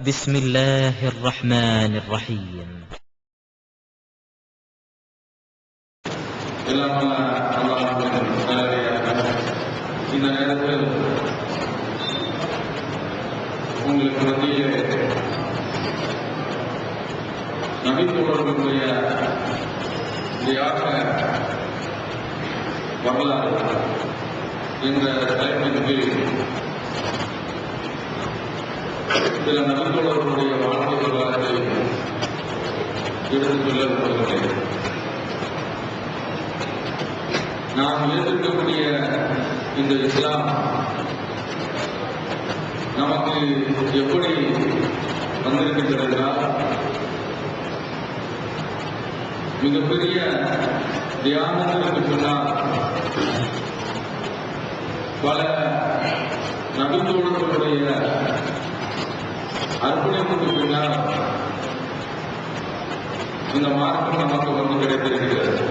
بسم الله الرحمن الرحيم. இந்த நேரத்தில் உங்களுக்கு மத்தியிலே நபித்தோழர்களுடைய தியாக வரலாறு என்ற தலைப்பின் கீழ் சில நபித்தோழர்களுடைய வாழ்க்கை வரலாற்றை எடுத்துச் சொல்ல விரும்புகிறேன். நாம் ஏற்கக்கூடிய இந்த இஸ்லாம் நமக்கு எப்படி வந்திருக்கின்றது என்றால், மிகப்பெரிய தியானங்களுக்கு பின்னால் பல நபித்தோழர்களுடைய அர்ப்பணிப்புக்கு பின்னால் இந்த மார்க்கம் நமக்கு வந்து கிடைத்திருக்கிறது.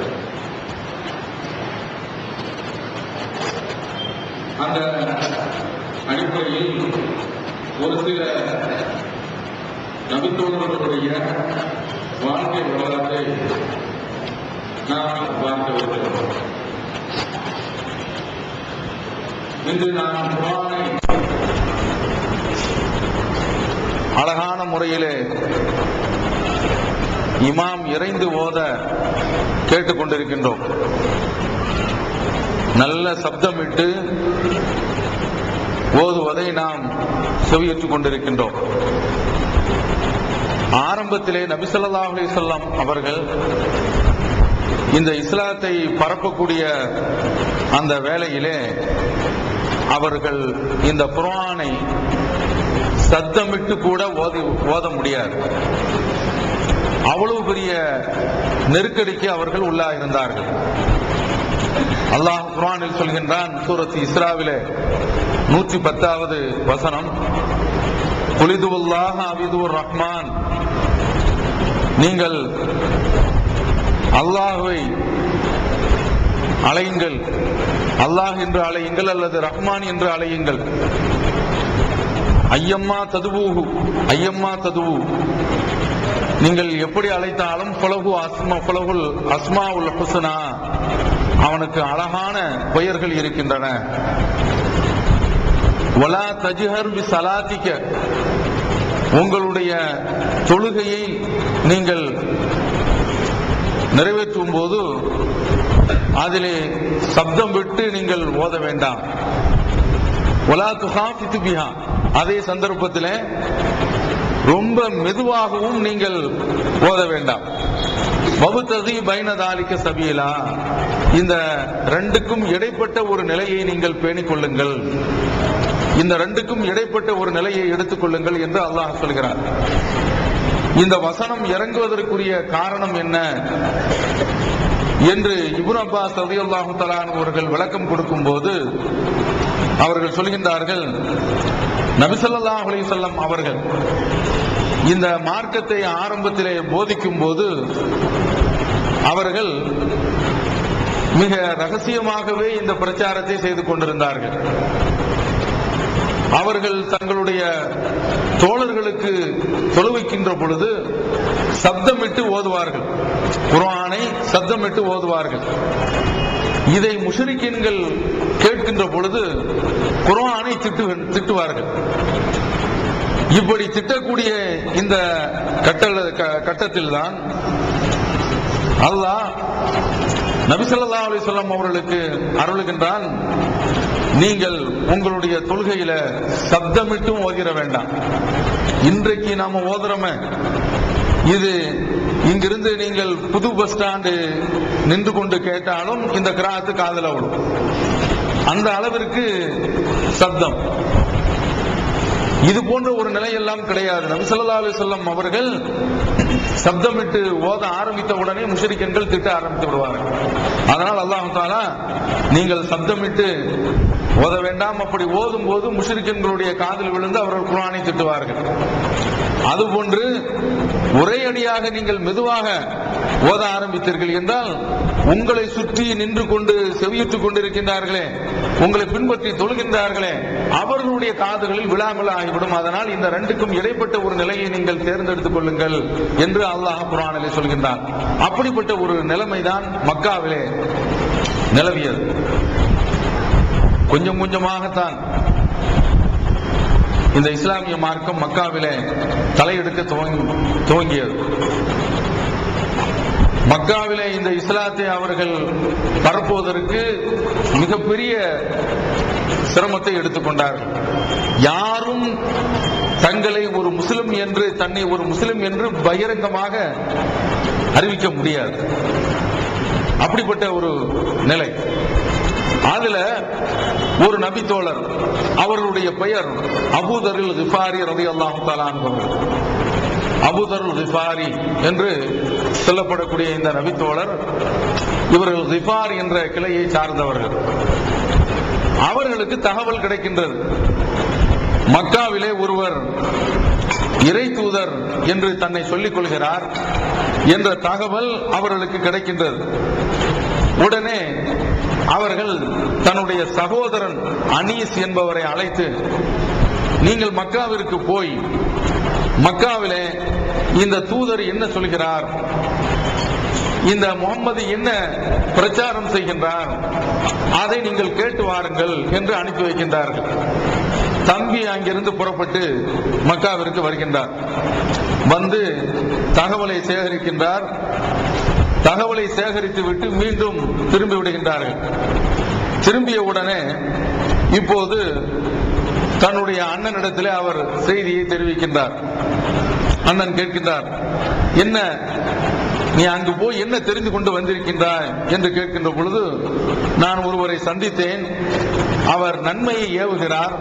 அந்த அடிப்படையில் ஒரு சில நபித்தோழர்களுடைய வாழ்க்கை வரலாற்றை நாம் பார்க்க இருக்கிறோம். இன்று நாம் குர்ஆனை அழகான முறையிலே இமாம் இறைந்து ஓத கேட்டுக்கொண்டிருக்கின்றோம். நல்ல சப்தமிட்டு ஓதுவதை நாம் செவியேற்றுக் கொண்டிருக்கின்றோம். ஆரம்பத்திலே நபி ஸல்லல்லாஹு அலைஹி வஸல்லம் அவர்கள் இந்த இஸ்லாத்தை பரப்பக்கூடிய அந்த வேளையிலே அவர்கள் இந்த குர்ஆனை சத்தமிட்டு கூட ஓத முடியாது. அவ்வளவு பெரிய நெருக்கடிக்கு அவர்கள் உள்ளாயிருந்தார்கள். அல்லாஹ் குர்ஆனில் சொல்கின்றான், சூரத் இஸ்ராவிலே 110வது வசனம், குலிதுல்லாஹ அவிதுர் ரஹ்மான், நீங்கள் அல்லாஹ்வை அழையுங்கள், அல்லாஹ் என்று அழையுங்கள் அல்லது ரஹ்மான் என்று அழையுங்கள். ஐயம்மா ததுவூஹு, ஐயம்மா ததுவு, நீங்கள் எப்படி அழைத்தாலும் ஃபலகுல் அஸ்மாஉல் ஹுஸ்னா, அவனுக்கு அழகான பெயர்கள் இருக்கின்றன. வலா தஜ்ஹர் பி ஸலாத்திக, உங்களுடைய தொழுகையை நீங்கள் நிறைவேற்றும் போது அதிலே சப்தம் விட்டு நீங்கள் ஓத வேண்டாம். வலா துஹாஃபிது பிஹா, அதே சந்தர்ப்பத்தில் ரொம்ப மெதுவாகவும் நீங்கள் ஓத வேண்டாம். வபுதகி பைன தாலிக சபீலா, இந்த ரெண்டுக்கும் இடைப்பட்ட ஒரு நிலையை நீங்கள் பேணிக் கொள்ளுங்கள், இந்த ரெண்டுக்கும் இடைப்பட்ட ஒரு நிலையை எடுத்துக் கொள்ளுங்கள் என்று அல்லாஹ் சொல்கிறார். இந்த வசனம் இறங்குவதற்குரிய காரணம் என்ன என்று இப்னு அப்பாஸ் ரலியல்லாஹு தஆலா அவர்கள் விளக்கம் கொடுக்கும் போது அவர்கள் சொல்கின்றார்கள், நபி ஸல்லல்லாஹு அலைஹி வஸல்லம் அவர்கள் இந்த மார்க்கத்தை ஆரம்பத்திலே போதிக்கும் போது அவர்கள் மிக ரகசியமாகவே இந்த பிரச்சாரத்தை செய்து கொண்டிருந்தார்கள். அவர்கள் தங்களுடைய தோழர்களுக்கு தொழுவிக்கின்ற பொழுது சப்தமிட்டு ஓதுவார்கள், குர்ஆனை சப்தமிட்டு ஓதுவார்கள். இதை முஷ்ரிக்கீன்கள் கேட்கின்ற பொழுது குர்ஆனை திட்டுவார்கள். இப்படி திட்டக்கூடிய இந்த கட்டத்தில் தான் அல்லாஹ் நபி ஸல்லல்லாஹு அலைஹி வஸல்லம் அவர்களுக்கு அருளுகின்றான், நீங்கள் உங்களுடைய தொழுகையில சப்தமிட்டும் ஓதிர வேண்டாம். இன்றைக்கு நாம ஓதுறோமே, இது இங்கிருந்து நீங்கள் புது பஸ் ஸ்டாண்டு நின்று கொண்டு கேட்டாலும் இந்த கிராத்து காதுல விடும், அந்த அளவிற்கு சப்தம். இது போன்ற ஒரு நிலையெல்லாம் கிடையாது. நபி ஸல்லல்லாஹு அலைஹி வஸல்லம் அவர்கள் சப்தமிட்டு ஓத ஆரம்பித்த உடனே முஷ்ரிக்கீன்கள் திட்ட ஆரம்பித்து விடுவார்கள். அதனால் அல்லாஹ் தஆலா நீங்கள் சப்தமிட்டு ஓத வேண்டாம், அப்படி ஓதும் போது முஷ்ரிக்கீன்களுடைய காதில் விழுந்து அவர்கள் குர்ஆனை திட்டுவார்கள். அதுபோன்று ஒரே அடியாக நீங்கள் மெதுவாக ஓத ஆரம்பித்தீர்கள் என்றால் உங்களை சுற்றி நின்று கொண்டு செவியுற்றுக் கொண்டிருக்கின்றார்களே, உங்களை பின்பற்றி தொழுகின்றார்களே, அவர்களுடைய காதுகளில் விழாமல் ஆகிவிடும். அதனால் இந்த ரெண்டுக்கும் இடைப்பட்ட ஒரு நிலையை நீங்கள் தேர்ந்தெடுத்துக் கொள்ளுங்கள் என்று அல்லாஹ் குர்ஆனிலே சொல்கின்றான். அப்படிப்பட்ட ஒரு நிலைமைதான் மக்காவிலே நிலவியது. கொஞ்சம் கொஞ்சமாகத்தான் இந்த இஸ்லாமிய மார்க்கம் மக்காவிலே தலையெடுக்க துவங்கியது. மக்காவிலே இந்த இஸ்லாத்தை அவர்கள் பரப்புவதற்கு மிகப்பெரிய சிரமத்தை எடுத்துக்கொண்டார்கள். யாரும் தங்களை ஒரு முஸ்லிம் என்று, தன்னை ஒரு முஸ்லிம் என்று பகிரங்கமாக அறிவிக்க முடியாது. அப்படிப்பட்ட ஒரு நிலை. அதுல ஒரு நபி தோழர், அவர்களுடைய பெயர் அபூதருல் கிஃபாரி ரலியல்லாஹு தஆலா அன்ஹு. அபூதருல் கிஃபாரி என்று சொல்லப்படக்கூடிய இந்த நபி தோழர், இவர்கள் கிஃபார் என்ற கிளையை சார்ந்தவர்கள். அவர்களுக்கு தகவல் கிடைக்கின்றது, மக்காவிலே ஒருவர் இறை தூதர் என்று தன்னை சொல்லிக் கொள்கிறார் என்ற தகவல் அவர்களுக்கு கிடைக்கின்றது. உடனே அவர்கள் தன்னுடைய சகோதரன் அனீஸ் என்பவரை அழைத்து, நீங்கள் மக்காவிற்கு போய் மக்காவிலே இந்த தூதர் என்ன சொல்கிறார், இந்த முகம்மது என்ன பிரச்சாரம் செய்கின்றார், அதை நீங்கள் கேட்டு வாருங்கள் என்று அனுப்பி வைக்கின்றார்கள். தம்பி அங்கிருந்து புறப்பட்டு மக்காவிற்கு வருகின்றார். வந்து தகவலை சேகரிக்கின்றார். தகவலை சேகரித்து விட்டு மீண்டும் திரும்பி விடுகின்றார்கள். திரும்பிய உடனே இப்போது தன்னுடைய அண்ணனிடத்திலே அவர் செய்தியை தெரிவிக்கின்றார். அண்ணன் கேட்கின்றார், என்ன நீ அங்கு போய் என்ன தெரிந்து கொண்டு வந்திருக்கின்றாய் என்று கேட்கின்ற பொழுது, நான் ஒருவரை சந்தித்தேன், அவர் நன்மையை ஏவுகிறார்,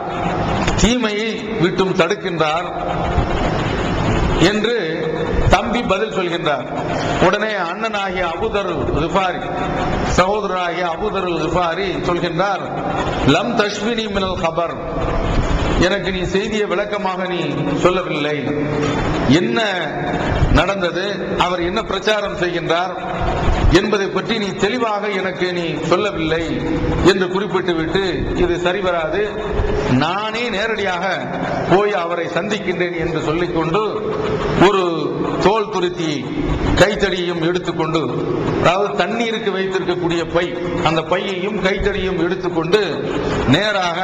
தீமையை விட்டும் தடுக்கின்றார் என்று தம்பி பதில் சொல்கின்றார். உடனே அண்ணனாகிய அபூதருல் கிஃபாரி, சகோதரராகிய அபூதருல் கிஃபாரி சொல்கின்றார், லம் தஷ்வினி மினல் கபர், எனக்கு நீ செய்தியை விளக்கமாக நீ சொல்லவில்லை. என்ன நடந்தது, அவர் என்ன பிரச்சாரம் செய்கின்றார் என்பதை பற்றி நீ தெளிவாக எனக்கு நீ சொல்லவில்லை என்று குறிப்பிட்டு விட்டு, இது சரிவராது, நானே நேரடியாக போய் அவரை சந்திக்கின்றேன் என்று சொல்லிக்கொண்டு ஒரு தோல் துருத்தி கைத்தடியையும் எடுத்துக்கொண்டு, அதாவது தண்ணீருக்கு வைத்திருக்கக்கூடிய பை, அந்த பையையும் கைத்தடியும் எடுத்துக்கொண்டு நேராக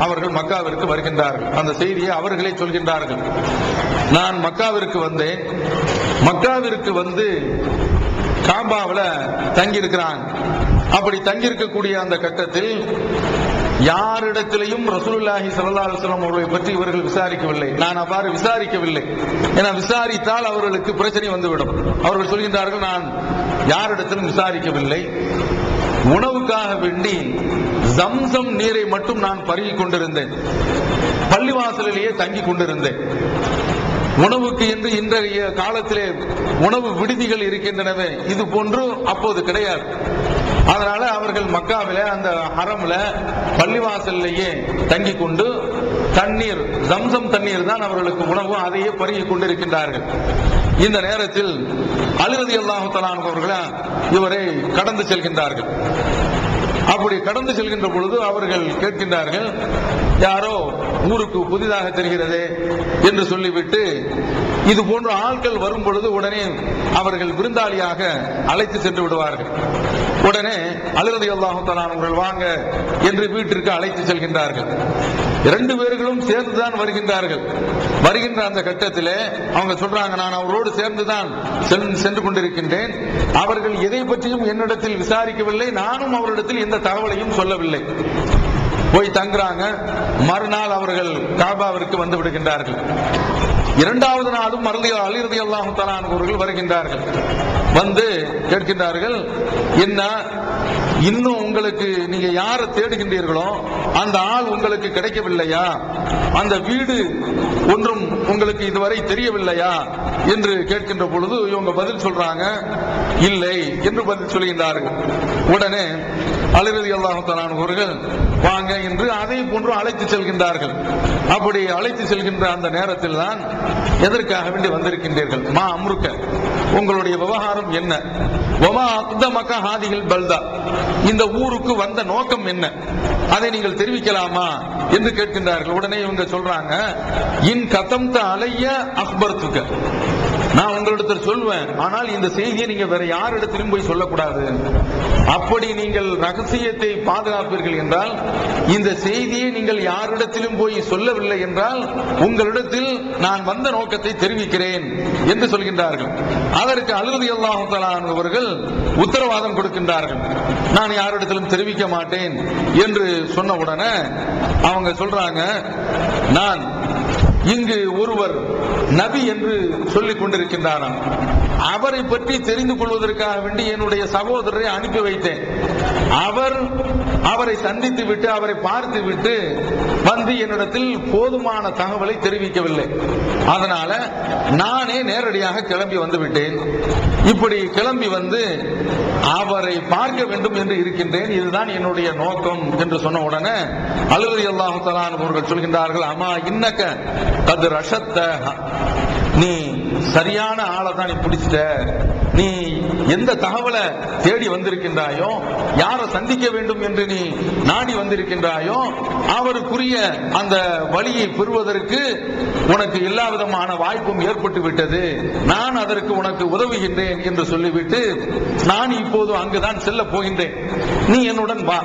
அவர்கள் மக்காவிற்கு வருகின்றார்கள். அந்த செய்தியை அவர்களே சொல்கின்றார்கள். நான் மக்காவிற்கு வந்தேன், மக்காவிற்கு வந்து காபாவில் தங்கியிருக்கிறான். அப்படி தங்கியிருக்கக்கூடிய அந்த கட்டத்தில் யாரிடத்திலையும் ரசூலுல்லாஹி ஸல்லல்லாஹு அலைஹி வஸல்லம் அவர்களை பற்றி இவர்கள் விசாரிக்கவில்லை. நான் அவ்வாறு விசாரிக்கவில்லை. ஏன்னா விசாரித்தால் அவர்களுக்கு பிரச்சனை வந்துவிடும். அவர்கள் சொல்கின்றார்கள், நான் யாரிடத்திலும் விசாரிக்கவில்லை, உணவுக்காக வேண்டி ஜம்சம் நீரை மட்டும் நான் பருகிக் கொண்டிருந்தேன், பள்ளிவாசலிலேயே தங்கிக் கொண்டிருந்தேன். உணவுக்கு என்று இன்றைய காலத்திலே உணவு விடுதிகள் இருக்கின்றனவே, இது போன்று அப்போது கிடையாது. அதனால அவர்கள் மக்காவில அந்த ஹரம்ல பள்ளிவாசல்லையே தங்கிக் கொண்டு தண்ணீர், ஜம்சம் தண்ணீர் தான் அவர்களுக்கு உணவு, அதையே பருகிக் கொண்டிருக்கின்றார்கள். இந்த நேரத்தில் அலி ரலியல்லாஹு தஆலா அவர்கள் இவரை கடந்து செல்கின்றார்கள். அப்படி கடந்து செல்கின்ற பொழுது அவர்கள் கேட்கின்றார்கள், யாரோ ஊருக்கு புதிதாக தெரிகிறது என்று சொல்லிவிட்டு, இது போன்ற ஆட்கள் வரும் பொழுது உடனே அவர்கள் விருந்தாளியாக அழைத்து சென்று விடுவார்கள். உடனே அலி ரலியல்லாஹு தஆலா அவர்கள் வாங்க என்று வீட்டிற்கு அழைத்து செல்கின்றார்கள். இரண்டு பேர்களும் சேர்ந்துதான் வருகின்றார்கள். வருகின்ற அந்த கட்டத்திலே அவங்க சொல்றாங்க, நான் அவரோடு சேர்ந்துதான் சென்று கொண்டிருக்கின்றேன், அவர்கள் எதை பற்றியும் என்னிடத்தில் விசாரிக்கவில்லை, நானும் அவரிடத்தில் எந்த தகவலையும் சொல்லவில்லை. போய் தங்குறாங்க. மறுநாள் அவர்கள் காபாவிற்கு வந்து விடுகின்றார்கள். இரண்டாவது நாளும் அலி ரலியல்லாஹு தஆலா அவர்கள் வருகின்றார்கள். வந்து கேட்கின்றார்கள், என்ன இன்னும் உங்களுக்கு நீங்க யாரை தேடுகின்றீர்களோ அந்த ஆள் உங்களுக்கு கிடைக்கவில்லையா, அந்த வீடு ஒன்றும் உங்களுக்கு இதுவரை தெரியவில்லையா என்று கேட்கின்ற பொழுது இவங்க பதில் சொல்றாங்க, இல்லை என்று பதில் சொல்கின்றார்கள். உடனே அலி ரலியல்லாஹு தஆலா அவர்கள் வாங்க என்று அதை போன்று அழைத்து செல்கின்றார்கள். அப்படி அழைத்து செல்கின்ற அந்த நேரத்தில் தான், எதற்காக வேண்டி வந்திருக்கின்றீர்கள், மா அம்ருக்க, உங்களுடைய விவகாரம் என்ன, வமா அக்தமக ஹாதிஹில் பல்தா, இந்த ஊருக்கு வந்த நோக்கம் என்ன, அதை நீங்கள் தெரிவிக்கலாமா என்று கேட்கின்றார்கள். உடனே இவங்க சொல்றாங்க, இன் கதம்த அலைய அக்பர்துக, நான் உங்களிடத்தில் சொல்வேன், ஆனால் இந்த செய்தியை நீங்க வேற யாரிடத்திலும் போய் சொல்லக்கூடாது. அப்படி நீங்கள் ரகசியத்தை பாதுகாப்பீர்கள் என்றால், இந்த செய்தியை நீங்கள் யாரிடத்திலும் போய் சொல்லவில்லை என்றால் உங்களிடத்தில் நான் வந்த நோக்கத்தை தெரிவிக்கிறேன் என்று சொல்கின்றார்கள். அதற்கு அலி ரலியல்லாஹு தஆலா அவர்கள் உத்தரவாதம் கொடுக்கின்றார்கள், நான் யாரிடத்திலும் தெரிவிக்க மாட்டேன் என்று சொன்ன உடனே அவங்க சொல்றாங்க, நான் இங்கு ஒருவர் நபி என்று சொல்லிக் கொண்டிருக்கின்றாராம், அவரை பற்றி தெரிந்து கொள்வதற்காக வேண்டி என்னுடைய சகோதரரை அனுப்பி வைத்தேன். அவரை சந்தித்து விட்டு அவரை பார்த்து விட்டு வந்து என்னிடத்தில் போதுமான தகவலை தெரிவிக்கவில்லை. அதனால நானே நேரடியாக கிளம்பி வந்து விட்டேன். இப்படி கிளம்பி வந்து அவரை பார்க்க வேண்டும் என்று இருக்கின்றேன், இதுதான் என்னுடைய நோக்கம் என்று சொன்ன உடனே அலி ரலியல்லாஹு தஆலா அவர்கள் சொல்கின்றார்கள், அம்மா இன்னக்க கத் ரஷத்த, நீ சரியான ஆளை தான் நீ பிடிச்சிட்ட, நீ எந்த தகவலை தேடி வந்திருக்கின்றாயோ, யாரை சந்திக்க வேண்டும் என்று நீ நாடி வந்திருக்கின்றாயோ, அவருக்குரிய அந்த வழியை பெறுவதற்கு உனக்கு எல்லா விதமான வாய்ப்பும் ஏற்பட்டு விட்டது, நான் அதற்கு உனக்கு உதவுகின்றேன் என்று சொல்லிவிட்டு நான் இப்போது அங்குதான் செல்ல போகின்றேன், நீ என்னுடன் வா.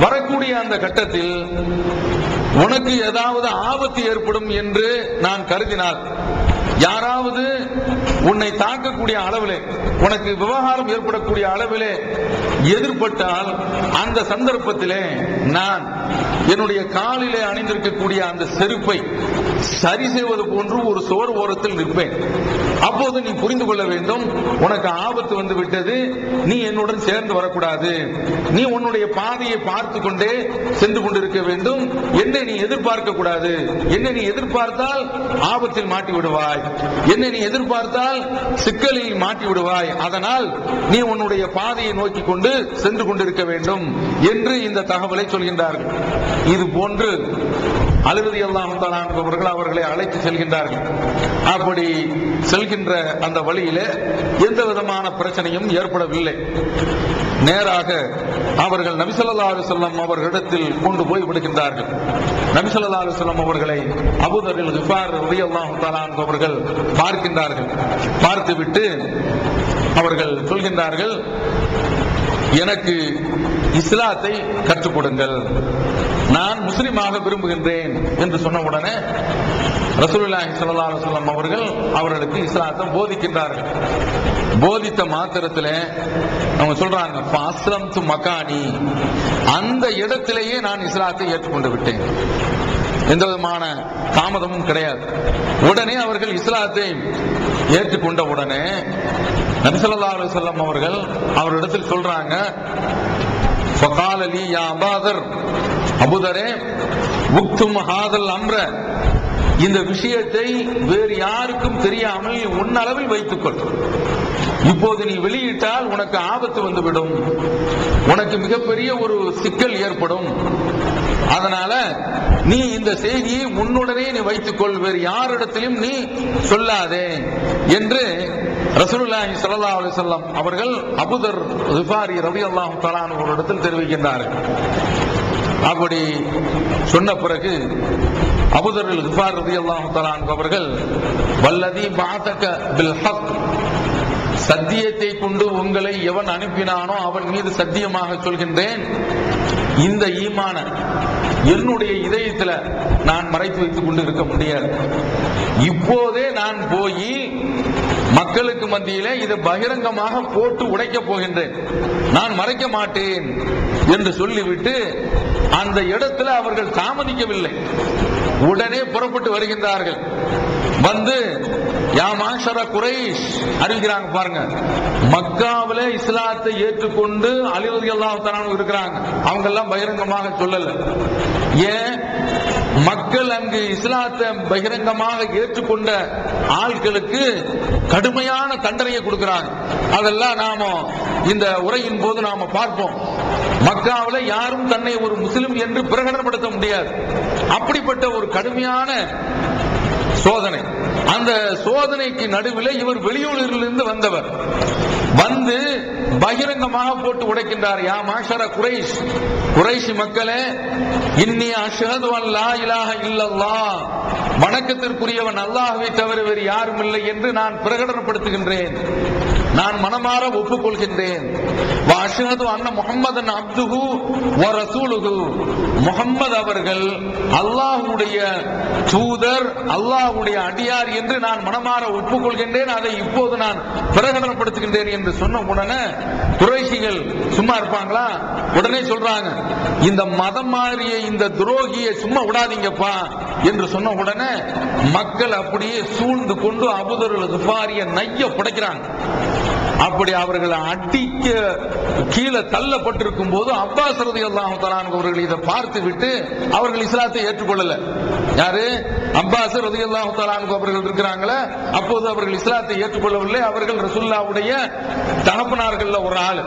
வரக்கூடிய அந்த கட்டத்தில் உனக்கு ஏதாவது ஆபத்து ஏற்படும் என்று நான் கருதினால், யாராவது உன்னை தாக்கக்கூடிய அளவிலே, உனக்கு விவகாரம் ஏற்படக்கூடிய அளவிலே எதிர்பட்டால், அந்த சந்தர்ப்பத்திலே நான் என்னுடைய காலிலே அணிந்திருக்கக்கூடிய அந்த செருப்பை சரி செய்வது போன்று ஒரு சுவர் ஓரத்தில் நிற்பேன். அப்போது நீ புரிந்து கொள்ள வேண்டும், உனக்கு ஆபத்து வந்து விட்டது, நீ என்னுடன் சேர்ந்து வரக்கூடாது, நீ உன்னுடைய பாதையை பார்த்து கொண்டே சென்று கொண்டிருக்க வேண்டும், என்னை நீ எதிர்பார்க்க கூடாது. என்னை நீ எதிர்பார்த்தால் ஆபத்தில் மாட்டி விடுவாய், என்னை நீ எதிர்பார்த்தால் சிக்கலில் மாட்டி விடுவாய், அதனால் நீ உன்னுடைய பாதையை நோக்கி கொண்டு சென்று கொண்டிருக்க வேண்டும் என்று இந்த தகவலை சொல்கின்றார்கள். இது போன்று அலி ரலியல்லாஹு தஆலா அவர்கள் அவர்களை அழைத்து செல்கின்றார்கள். அப்படி செல்கின்ற அந்த வழியிலே எந்த விதமான பிரச்சனையும் ஏற்படவில்லை. நேராக அவர்கள் நபி ஸல்லல்லாஹு அலைஹி வஸல்லம் அவர்களிடத்தில் கொண்டு போய் விடுகின்றார்கள். நபி ஸல்லல்லாஹு அலைஹி வஸல்லம் அவர்களை அபூ தர் கிஃபார் ரலியல்லாஹு தஆலா அவர்கள் பார்க்கின்றார்கள். பார்த்துவிட்டு அவர்கள் சொல்கின்றார்கள், எனக்கு இஸ்லாத்தை கற்றுக் கொடுங்கள், நான் முஸ்லிமாக விரும்புகின்றேன் என்று சொன்ன உடனே ரசூலுல்லாஹி ஸல்லல்லாஹு அலைஹி வஸல்லம் அவர்கள் அவர்களுக்கு இஸ்லாத்தை போதிக்கின்றார்கள். போதித்த மாத்திரத்தில் அவங்க சொல்றாங்க, ஃபஅஸ்லம்து மகானி, அந்த இடத்திலேயே நான் இஸ்லாத்தை ஏற்றுக்கொண்டு விட்டேன், எந்த விதமான தாமதமும் கிடையாது. உடனே அவர்கள் இஸ்லாத்தை ஏற்றுக்கொண்ட உடனே நபி ஸல்லல்லாஹு அலைஹி வஸல்லம் அவர்கள் அவரிடத்தில் சொல்றாங்க, ஃபகால லி யா அபூதர், அபூதரே உக்தும் ஹாதல் அம்ர, இந்த விஷயத்தை வேறு யாருக்கும் தெரியாமல் உன்னளவில் வைத்துக்கொள். இப்போது நீ வெளியிட்டால் உனக்கு ஆபத்து வந்துவிடும், உனக்கு மிகப்பெரிய ஒரு சிக்கல் ஏற்படும், அதனால நீ இந்த செய்தியை உன்னுடனே நீ வைத்துக்கொள், வேறு யாரிடத்திலும் நீ சொல்லாதே என்று ரசூலுல்லாஹி ஸல்லல்லாஹு அலைஹி வஸல்லம் அவர்கள் அபூ தர் கிஃபாரி ரலியல்லாஹு தஆலா அவர்களிடத்தில் தெரிவிக்கின்றார்கள். அப்படி சொன்ன பிறகு அபூ தர் கிஃபார் ரலியல்லாஹு தஆலா அவர்கள், வல்லதி பஅதக பில் ஹக், சத்தியத்தை கொண்டு உங்களை எவன் அனுப்பினானோ அவன் மீது சத்தியமாக சொல்கின்றேன், இந்த ஈமான என்னுடைய இதயத்துல நான் மறைத்து வைத்துக் கொண்டு இருக்க முடியாது. இப்போதே நான் போய் மக்களுக்கு மத்தியிலே இதை பகிரங்கமாக போட்டு உடைக்க போகின்றேன், நான் மறைக்க மாட்டேன் என்று சொல்லிவிட்டு அந்த இடத்துல அவர்கள் தாமதிக்கவில்லை. உடனே புறப்பட்டு வருகின்றார்கள். வந்து யா மாஷர குரைஷ் அறிவிக்கிறாங்க. பாருங்க, மக்காவில இஸ்லாத்தை ஏற்றுக்கொண்டு அலி ரலியல்லாஹு தஆலா இருக்கிறாங்க. அவங்க எல்லாம் பகிரங்கமாக சொல்லல. ஏன்? மக்கள் அங்கு இஸ்லாத்தை பகிரங்கமாக ஏற்றுக்கொண்ட ஆட்களுக்கு கடுமையான தண்டனையை கொடுக்கிறாங்க. அதெல்லாம் நாம இந்த உரையின் போது நாம பார்ப்போம். மக்காவில யாரும் தன்னை ஒரு முஸ்லிம் என்று பிரகடனப்படுத்த முடியாது. அப்படிப்பட்ட ஒரு கடுமையான சோதனை. அந்த சோதனைக்கு நடுவில் இவர் வெளியூரிலிருந்து வந்தவர். வந்து பகிரங்கமாக போட்டு உடைக்கின்றார். யா மாஷர குரைஷ், குரைஷ் மக்களே, இன்னி அஷ்ஹது அன் லா இலாஹ இல்லல்லாஹ், வணக்கத்திற்குரியவன் அல்லாஹ்வை தவிர வேறு யாரும் இல்லை என்று நான் பிரகடனப்படுத்துகின்றேன், நான் மனமாற ஒப்புக்கொள்கின்றேன். வ அஷ்ஹது அன்ன முஹம்மதன் அப்துஹு வ ரசூலுஹு, முஹம்மது அவர்கள் அல்லாஹ்வுடைய தூதர், அல்லாஹ்வுடைய அடியார் என்று நான் மனமாற ஒப்புக்கொள்கின்றேன், அதை இப்போது நான் பிரகடனப்படுத்துகின்றேன் என்று சொன்ன உடனே குறைஷிகள் சும்மா இருப்பாங்களா? உடனே சொல்றாங்க, இந்த மதம் மாறிய இந்த துரோகியை சும்மா விடாதீங்கப்பா என்று சொன்ன உடனே மக்கள் அப்படியே சூழ்ந்து கொண்டு அபூதர் கிஃபாரிய நைய புடைக்கிறாங்க. அப்படி அவர்கள் அடிக்க கீழே தள்ளப்பட்டிருக்கும் போது அப்பாஸ் ரலியல்லாஹு தஆலா அவர்கள் இதை பார்த்து விட்டு அவர்கள் இஸ்லாத்தை ஏற்றுக்கொள்ளல. யாரு? அப்பாஸ் ரலியல்லாஹு தஆலா அவர்கள் இருக்கிறாங்களே, அப்போது அவர்கள் இஸ்லாத்தை ஏற்றுக்கொள்ளவில்லை. அவர்கள் ரசூலுல்லாஹ்வுடைய தகப்பனார்கள்ல ஒரு ஆள்,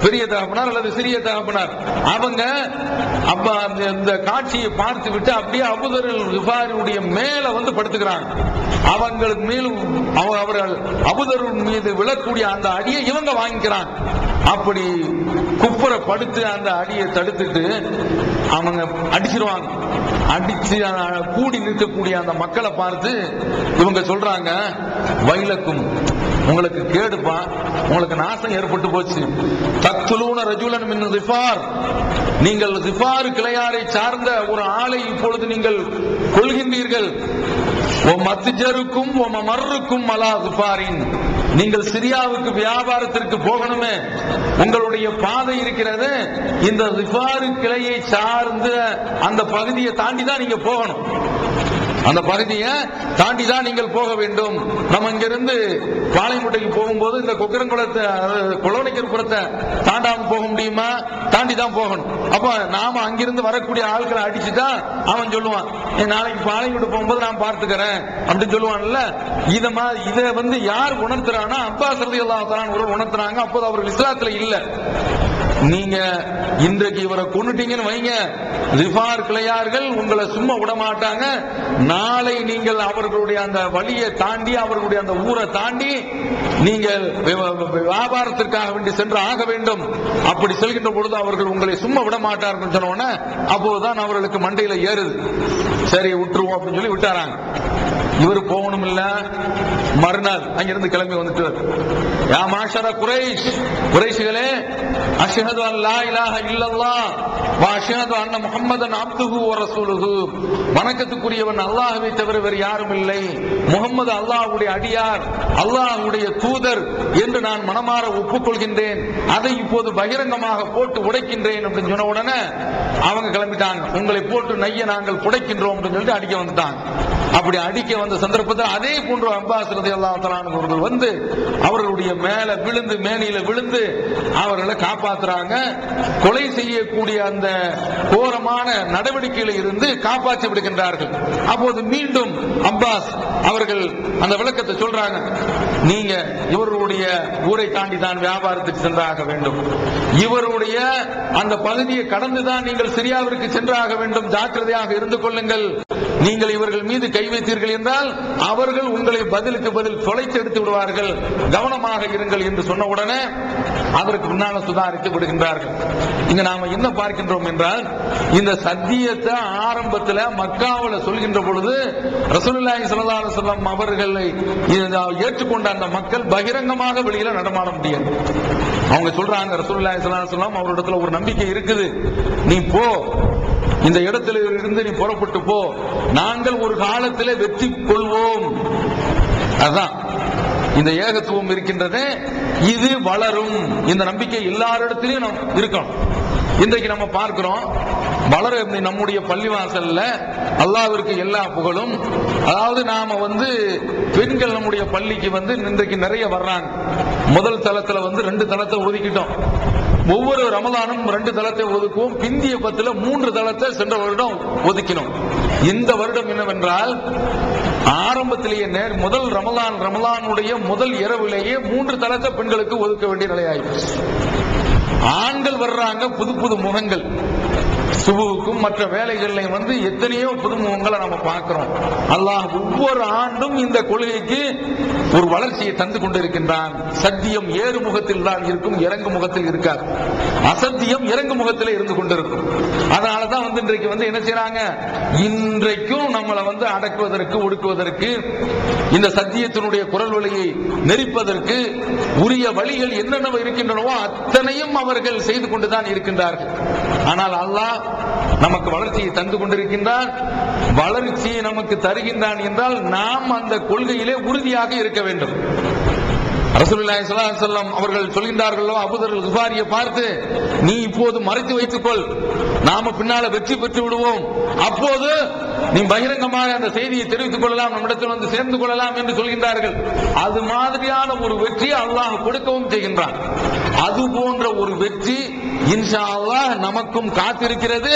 பெரிய தகப்பனார் அல்லது சிறிய தகப்பனார். அவங்க இந்த காட்சியை பார்த்து விட்டு அப்படியே அபூதர் கிஃபாரியுடைய மேல வந்து படுத்துக்கிறாங்க. அவங்களுக்கு மேலும் அவர்கள் அபூதர் மீது விழக்கூடிய அந்த அடியை இவங்க வாங்கிக்கிறாங்க. அப்படி குப்புற படுத்து அந்த அடியை தடுத்துட்டு அவங்க அடிச்சிருவாங்க. அடிச்சு கூடி நிற்கக்கூடிய அந்த மக்களை பார்த்து இவங்க சொல்றாங்க, வைலக்கும், உங்களுக்கு கேடுப்பா, உங்களுக்கு நாசம் ஏற்பட்டு போச்சு. தக்துலூன ரஜுலன் மின் கிஃபார், நீங்கள் கிஃபார் கிளையாரை சார்ந்த ஒரு ஆளை இப்பொழுது நீங்கள் கொள்கின்றீர்கள். மத்ஜருக்கும் மர்ருக்கும் அலா கிஃபாரின், நீங்கள் சிரியாவுக்கு வியாபாரத்திற்கு போகணுமே, உங்களுடைய பாதை இருக்கிறது இந்த கிஃபார் கிளையை சார்ந்த அந்த பகுதியை தாண்டி தான் நீங்க போகணும். அந்த பகுதியை தாண்டி தான் நீங்கள் போக வேண்டும். நம்ம இங்கிருந்து பாளையங்கோட்டைக்கு போகும்போது இந்த கொக்கரங்குளத்தை குளவணிக்கர்புரத்தை தாண்டாம போக முடியுமா? தாண்டி தான் போகணும். அப்ப நாம அங்கிருந்து வரக்கூடிய ஆட்களை அடிச்சுட்டா அவன் சொல்லுவான், நாளைக்கு பாளையங்கோட்டை போகும்போது நான் பார்த்துக்கிறேன் அப்படின்னு சொல்லுவான்ல. இதை யார் உணர்த்துறானா? அப்பாஸ் ரலியல்லாஹு தஆலா உணர்த்துறாங்க. அப்போது அவர்கள் இஸ்லாத்துல இல்ல. நீங்க இன்றைக்கு இவரை கொன்னுட்டீங்கன்னு வைங்க, கிஃபார் கிளையார்கள் உங்களை சும்மா விட மாட்டாங்க. நாளை நீங்கள் அவர்களுடைய அந்த வழியை தாண்டி, அவர்களுடைய அந்த ஊரை தாண்டி நீங்கள் வியாபாரத்திற்காக வேண்டி சென்று ஆக வேண்டும். அப்படி செல்கின்ற பொழுது அவர்கள் உங்களை சும்மா விட மாட்டார்கள் சொன்ன உடனே அப்போதுதான் அவர்களுக்கு மண்டையில ஏறுது. சரி விட்டுருவோம் அப்படின்னு சொல்லி விட்டாராங்க. இவர் போகணும் இல்ல. மறுநாள் அங்கிருந்து கிளம்பி வந்துட்டு, யா மாஷர குரைஷ், குரைஷிகளே, அஷ்ஹது அன் லா இலாஹ இல்லல்லாஹ் வ அஷ்ஹது அன்ன முஹம்மதன் அப்துஹு வ ரசூலுஹு, வணக்கத்துக்குரியவன் அல்லாஹ்வை தவிர வேறு யாரும் இல்லை, முஹம்மது அல்லாஹ்வுடைய அடியார், அல்லாஹ்வுடைய தூதர் என்று நான் மனமாற ஒப்புக்கொள்கின்றேன், அதை இப்போது பகிரங்கமாக போட்டு உடைக்கின்றேன் அப்படின்னு சொன்ன உடனே அவங்க கிளம்பிட்டாங்க. உங்களை போட்டு நைய நாங்கள் புடைக்கின்றோம் அப்படின்னு சொல்லிட்டு அடிக்க வந்துட்டாங்க. அப்படி அடிக்க வந்த சந்தர்ப்பத்தில் அதே போன்று அப்பாஸ் ரலியல்லாஹு தஆலா அவர்கள் வந்து அவர்களுடைய மேல விழுந்து, மேனியில விழுந்து அவர்களை காப்பாற்றுறாங்க. கொலை செய்யக்கூடிய அந்த கோரமான நடவடிக்கையில் இருந்து காப்பாற்றி விடுகின்றார்கள். அப்போது மீண்டும் அப்பாஸ் அவர்கள் அந்த விளக்கத்தை சொல்றாங்க, நீங்க இவருடைய ஊரை தாண்டி தான் வியாபாரத்துக்கு சென்றாக வேண்டும், இவருடைய அந்த பகுதியை கடந்துதான் நீங்கள் சிரியாவிற்கு சென்றாக வேண்டும், ஜாக்கிரதையாக இருந்து கொள்ளுங்கள். நீங்கள் இவர்கள் மீது கை வைத்தீர்கள் என்றால் அவர்கள் உங்களை பதிலுக்கு பதில் தொலைத்து எடுத்து விடுவார்கள், கவனமாக இருங்கள் என்று சொன்ன உடனே அதற்கு முன்னால சுதாரித்து விடுகின்றார்கள். இங்க நாம என்ன பார்க்கின்றோம் என்றால், இந்த சத்தியத்தை ஆரம்பத்தில் மக்காவில் சொல்கின்ற பொழுது ரசூலுல்லாஹி ஸல்லல்லாஹு அலைஹி வஸல்லம் அவர்களை ஏற்றுக்கொண்ட அந்த மக்கள் பகிரங்கமாக வெளியில நடமாட முடியாது. அவங்க சொல்றாங்க, ரசூலுல்லாஹி ஸல்லல்லாஹு அலைஹி வஸல்லம் அவரிடத்துல ஒரு நம்பிக்கை இருக்குது, நீ போ, இந்த இடத்துல இருந்து நீ புறப்பட்டு போ, நாங்கள் ஒரு காலத்திலே வெற்றி கொள்வோம். அதான் இந்த ஏகத்துவம் இருக்கின்றது, இது வளரும். இந்த நம்பிக்கை எல்லாரிடத்திலையும் இருக்கணும். இன்றைக்கு நம்ம பார்க்கிறோம், வளர நம்முடைய பள்ளிவாசல்ல அல்லாஹ்விற்கு எல்லா புகழும். அதாவது நாம பெண்கள் நம்முடைய பள்ளிக்கு இன்றைக்கு நிறைய வர்றாங்க. முதல் தளத்துல 2 தளத்தை ஒதுக்கிட்டோம். ஒவ்வொரு ரமலானும் 2 தளத்தை ஒதுக்குவோம். பிந்திய 10ல 3 தளத்தை சென்ற வருடம் ஒதுக்கினோம். இந்த வருடம் என்னவென்றால் ஆரம்பத்திலேயே முதல் ரமலானுடைய முதல் இரவிலேயே 3 தளத்தை பெண்களுக்கு ஒதுக்க வேண்டிய நிலையாயிடுச்சு. ஆண்கள் வர்றாங்க, புது புது முகங்கள். சுபுவுக்கும் மற்ற வேலைகள்லையும் எத்தனையோ புதுமுகங்களை நம்ம பார்க்கிறோம். அல்லாஹ் ஒவ்வொரு ஆண்டும் இந்த கொள்கைக்கு ஒரு வளர்ச்சியை தந்து கொண்டிருக்கின்றான். சத்தியம் ஏறு முகத்தில் தான் இருக்கும், இறங்கு முகத்தில் இருக்காது. அசத்தியம் இறங்கு முகத்தில் இருந்து கொண்டிருக்கும். அதனாலதான் இன்றைக்கு என்ன செய்யறாங்க, இன்றைக்கும் நம்மளை அடக்குவதற்கு ஒடுக்குவதற்கு, இந்த சத்தியத்தினுடைய குரல் வழியை நெரிப்பதற்கு உரிய வழிகள் என்னென்ன இருக்கின்றனவோ அத்தனையும் அவர்கள் செய்து கொண்டுதான் இருக்கின்றார்கள். ஆனால் அல்லாஹ் நமக்கு வளர்ச்சியை தந்து கொண்டிருக்கின்றான். வளர்ச்சியை நமக்கு தருகின்றான் என்றால் நாம் அந்த கொள்கையிலே உறுதியாக இருக்க வேண்டும். ரசூலுல்லாஹி ஸல்லல்லாஹு அலைஹி வஸல்லம் அவர்கள் சொல்கின்றார்களோ, அபூதர் குஃபாரியை பார்த்து, நீ இப்போது மறைத்து வைத்துக் கொள், நாம பின்னால வெற்றி பெற்று விடுவோம், அப்போது நீ பகிரங்கமாக அந்த செய்தியை தெரிவித்துக் கொள்ளலாம், நம்மிடத்தில் சேர்ந்து கொள்ளலாம் என்று சொல்கின்றார்கள். அது மாதிரியான ஒரு வெற்றி அல்லாஹ் கொடுக்கவும் செய்கின்றான். அது போன்ற ஒரு வெற்றி இன்ஷா அல்லாஹ் நமக்கும் காத்திருக்கிறது.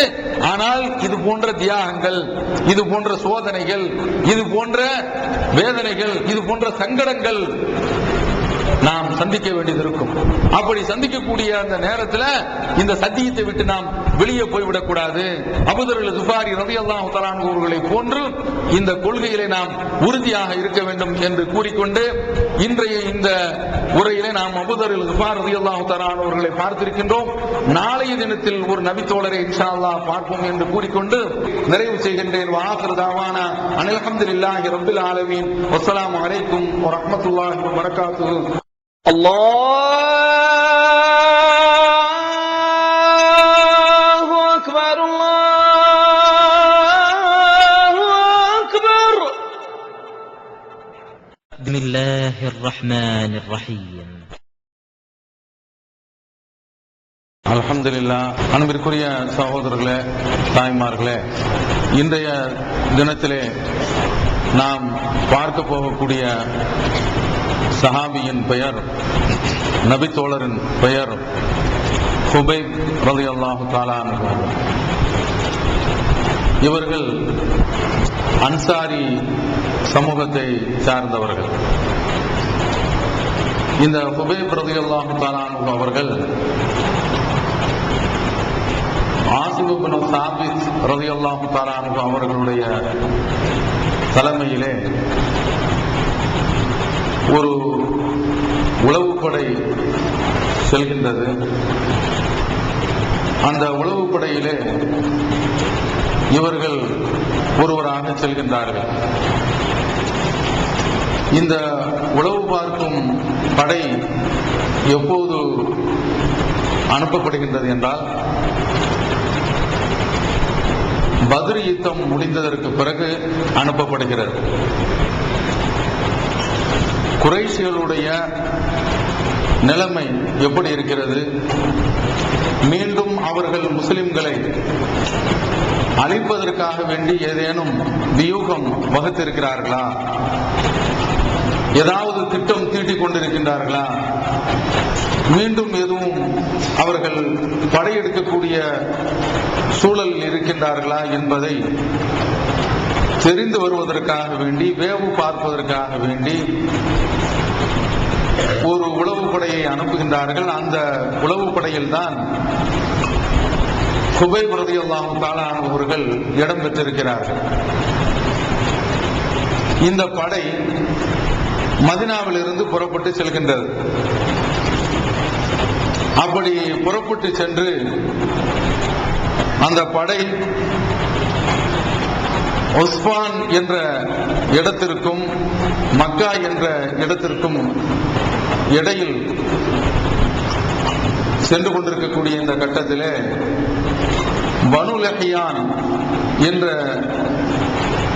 ஆனால் இது போன்ற தியாகங்கள், இது போன்ற சோதனைகள், இது போன்ற வேதனைகள், இது போன்ற சங்கடங்கள் நாம் சந்திக்க வேண்டியது இருக்கும். அப்படி சந்திக்கக்கூடிய அந்த நேரத்தில் இந்த சத்தியத்தை விட்டு நாம் வெளியே போய்விடக் கூடாது. அபூதர் குஃபாரி ரலியல்லாஹு தஆலா அன்ஹு அவர்களை போன்று இந்த கொள்கையிலே நாம் உறுதியாக இருக்க வேண்டும் என்று கூறிக்கொண்டு, இன்றைய இந்த உரையிலே நாம் அபூதர் குஃபாரி ரலியல்லாஹு தஆலா அன்ஹு அவர்களை பார்த்திருக்கின்றோம். நாளைய தினத்தில் ஒரு நபித்தோழரை இன்ஷா அல்லாஹ் பார்ப்போம் என்று கூறிக்கொண்டு நிறைவு செய்கின்றேன். வஆகிரு தஅவானா அனில் ஹம்துலில்லாஹி ரப்பில் ஆலமீன். வஸ்ஸலாமு அலைக்கும் வரஹ்மத்துல்லாஹி வபரகாத்துஹு. அல்லாஹு அக்பர், அல்லாஹு அக்பர். பிஸ்மில்லாஹிர் ரஹ்மானிர் ரஹீம். அல்ஹம்துலில்லாஹ். அன்பிற்குரிய சகோதரர்களே, தாய்மார்களே, இன்றைய தினத்திலே நாம் பார்க்க போகக்கூடிய சஹாபியின் பெயர், நபித்தோழரின் பெயர் ஹுபைப் ரலியல்லாஹு தஆலா அன்ஹு. இவர்கள் அன்சாரி சமூகத்தை சார்ந்தவர்கள். இந்த ஹுபைப் ரலியல்லாஹு தஆலா அன்ஹு அவர்கள் ஆசிம் இப்னு சாபித் ரலியல்லாஹு தஆலா அன்ஹு அவர்களுடைய தலைமையிலே ஒரு உளவுப்படை செல்கின்றது. அந்த உளவுப்படையிலே இவர்கள் ஒருவராக செல்கின்றார்கள். இந்த உளவு பார்க்கும் படை எப்போது அனுப்பப்படுகின்றது என்றால், பத்ர் யுத்தம் முடிந்ததற்கு பிறகு அனுப்பப்படுகிறது. குறைஷிகளுடைய நிலைமை எப்படி இருக்கிறது, மீண்டும் அவர்கள் முஸ்லிம்களை அழிப்பதற்காக வேண்டி ஏதேனும் வியூகம் வகுத்திருக்கிறார்களா, ஏதாவது திட்டம் தீட்டிக் கொண்டிருக்கின்றார்களா, மீண்டும் எதுவும் அவர்கள் படையெடுக்கக்கூடிய சூழல் இருக்கின்றார்களா என்பதை தெரிந்து வருவதற்காக வேண்டி, வேவு பார்ப்பதற்காக வேண்டி ஒரு உளவுப்படையை அனுப்புகின்றார்கள். அந்த உளவுப்படையில் தான் ஹுபைப் ரலியல்லாஹு தஆலா அன்ஹு அவர்கள் இடம் பெற்றிருக்கிறார்கள். இந்த படை மதீனாவில் இருந்து புறப்பட்டு செல்கின்றது. அப்படி புறப்பட்டு சென்று அந்த படை உஸ்பான் என்ற இடத்திற்கும் மக்கா என்ற இடத்திற்கும் இடையில் சென்று கொண்டிருக்கக்கூடிய இந்த கட்டத்திலே பனு லஹியான் என்ற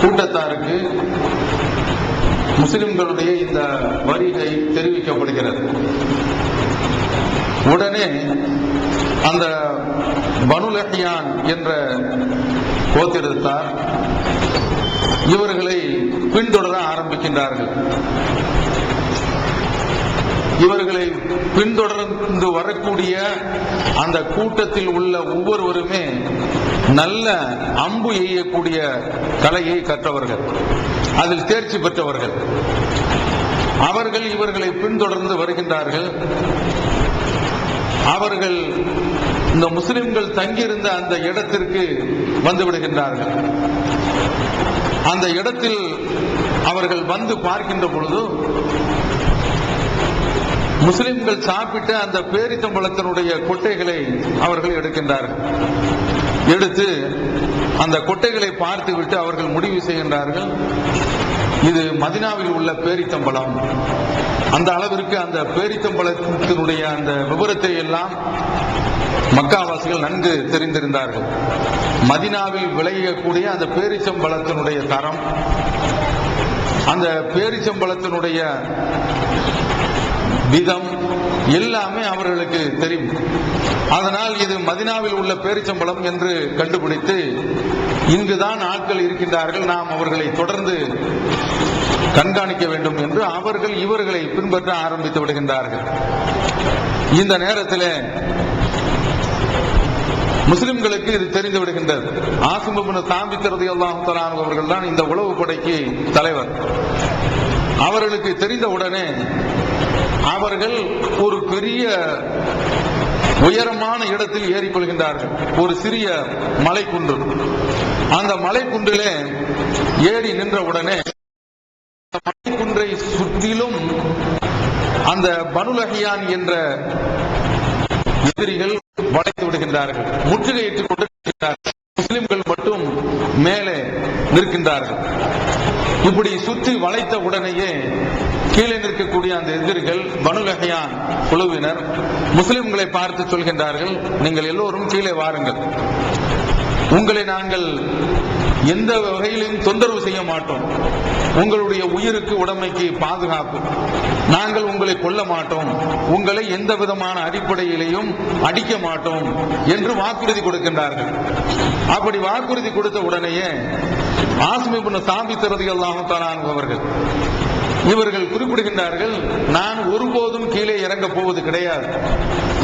கூட்டத்தாருக்கு முஸ்லிம்களுடைய இந்த வருகை தெரிவிக்கப்படுகிறது. உடனே அந்த பனு லஹ்யான் என்ற கோத்திரத்தார் இவர்களை பின்தொடர ஆரம்பிக்கின்றார்கள். இவர்களை பின்தொடர்ந்து வரக்கூடிய அந்த கூட்டத்தில் உள்ள ஒவ்வொருவருமே நல்ல அம்பு எய்யக்கூடிய கலையை கற்றவர்கள், அதில் தேர்ச்சி பெற்றவர்கள். அவர்கள் இவர்களை பின்தொடர்ந்து வருகின்றார்கள். அவர்கள் இந்த முஸ்லிம்கள் தங்கியிருந்த அந்த இடத்திற்கு வந்து விடுகின்றார்கள். அந்த இடத்தில் அவர்கள் வந்து பார்க்கின்ற பொழுது முஸ்லிம்கள் சாப்பிட்ட அந்த பேரித்தம்பழத்தினுடைய கொட்டைகளை அவர்கள் எடுக்கின்றார்கள். எடுத்து அந்த கொட்டைகளை பார்த்துவிட்டு அவர்கள் முடிவு செய்கின்றார்கள், இது மதினாவில் உள்ள பேரித்தம்பழம். அந்த அளவிற்கு அந்த பேரித்தம்பழத்தினுடைய அந்த விவரத்தை எல்லாம் மக்காவாசிகள் நன்கு தெரிந்திருந்தார்கள். மதினாவில் விளையக்கூடிய அந்த பேரிச்சம்பழத்தினுடைய தரம், அந்த பேரிச்சம்பழத்தினுடைய விதம் எல்லாமே அவர்களுக்கு தெரியும். அதனால் இது மதினாவில் உள்ள பேரிச்சம்பழம் என்று கண்டுபிடித்து, இங்குதான் ஆட்கள் இருக்கின்றார்கள், நாம் அவர்களை தொடர்ந்து கண்காணிக்க வேண்டும் என்று அவர்கள் இவர்களை பின்பற்ற ஆரம்பித்து விடுகின்றார்கள். இந்த நேரத்தில் முஸ்லிம்களுக்கு இது தெரிந்து விடுகின்றது. ஆசிம் இப்னு சாபித் ரலியல்லாஹு தஆலா அவர்கள் தான் இந்த உளவு படைக்கு தலைவர். அவர்களுக்கு தெரிந்தவுடனே அவர்கள் ஒரு பெரிய உயரமான இடத்தில் ஏறிக்கொள்கின்றார்கள். ஒரு சிறிய மலைக்குன்று. அந்த மலைக்குன்றிலே ஏறி நின்றவுடனே மலைக்குன்றை சுற்றிலும் அந்த பனு லஹ்யான் என்ற எதிரிகள் வளைத்து விடுகின்றார்கள், முற்றுகையிட்டுக் கொண்டிருக்கிறார்கள். முஸ்லிம்கள் மட்டும் மேலே நிற்கின்றார்கள். இப்படி சுற்றி வளைத்த உடனேயே கீழே நிற்கக்கூடிய அந்த எதிரிகள் பனு லஹ்யான் குழுவினர் முஸ்லிம்களை பார்த்து சொல்கின்றார்கள், நீங்கள் எல்லோரும் கீழே வாருங்கள், உங்களை நாங்கள் எந்த வகையிலும் தொந்தரவு செய்ய மாட்டோம், உங்களுடைய உயிருக்கு உடைமைக்கு பாதுகாப்பு, நாங்கள் உங்களை கொல்ல மாட்டோம், உங்களை எந்த விதமான அடிப்படையிலையும் அடிக்க மாட்டோம் என்று வாக்குறுதி கொடுக்கின்றார்கள். அப்படி வாக்குறுதி கொடுத்த உடனேயே ஆசிம் இப்னு சாபித் ரலியல்லாஹு தஆலா அவர்கள் இவர்கள் குறிப்பிடுகின்றார்கள், நான் ஒருபோதும் கீழே இறங்க போவது கிடையாது.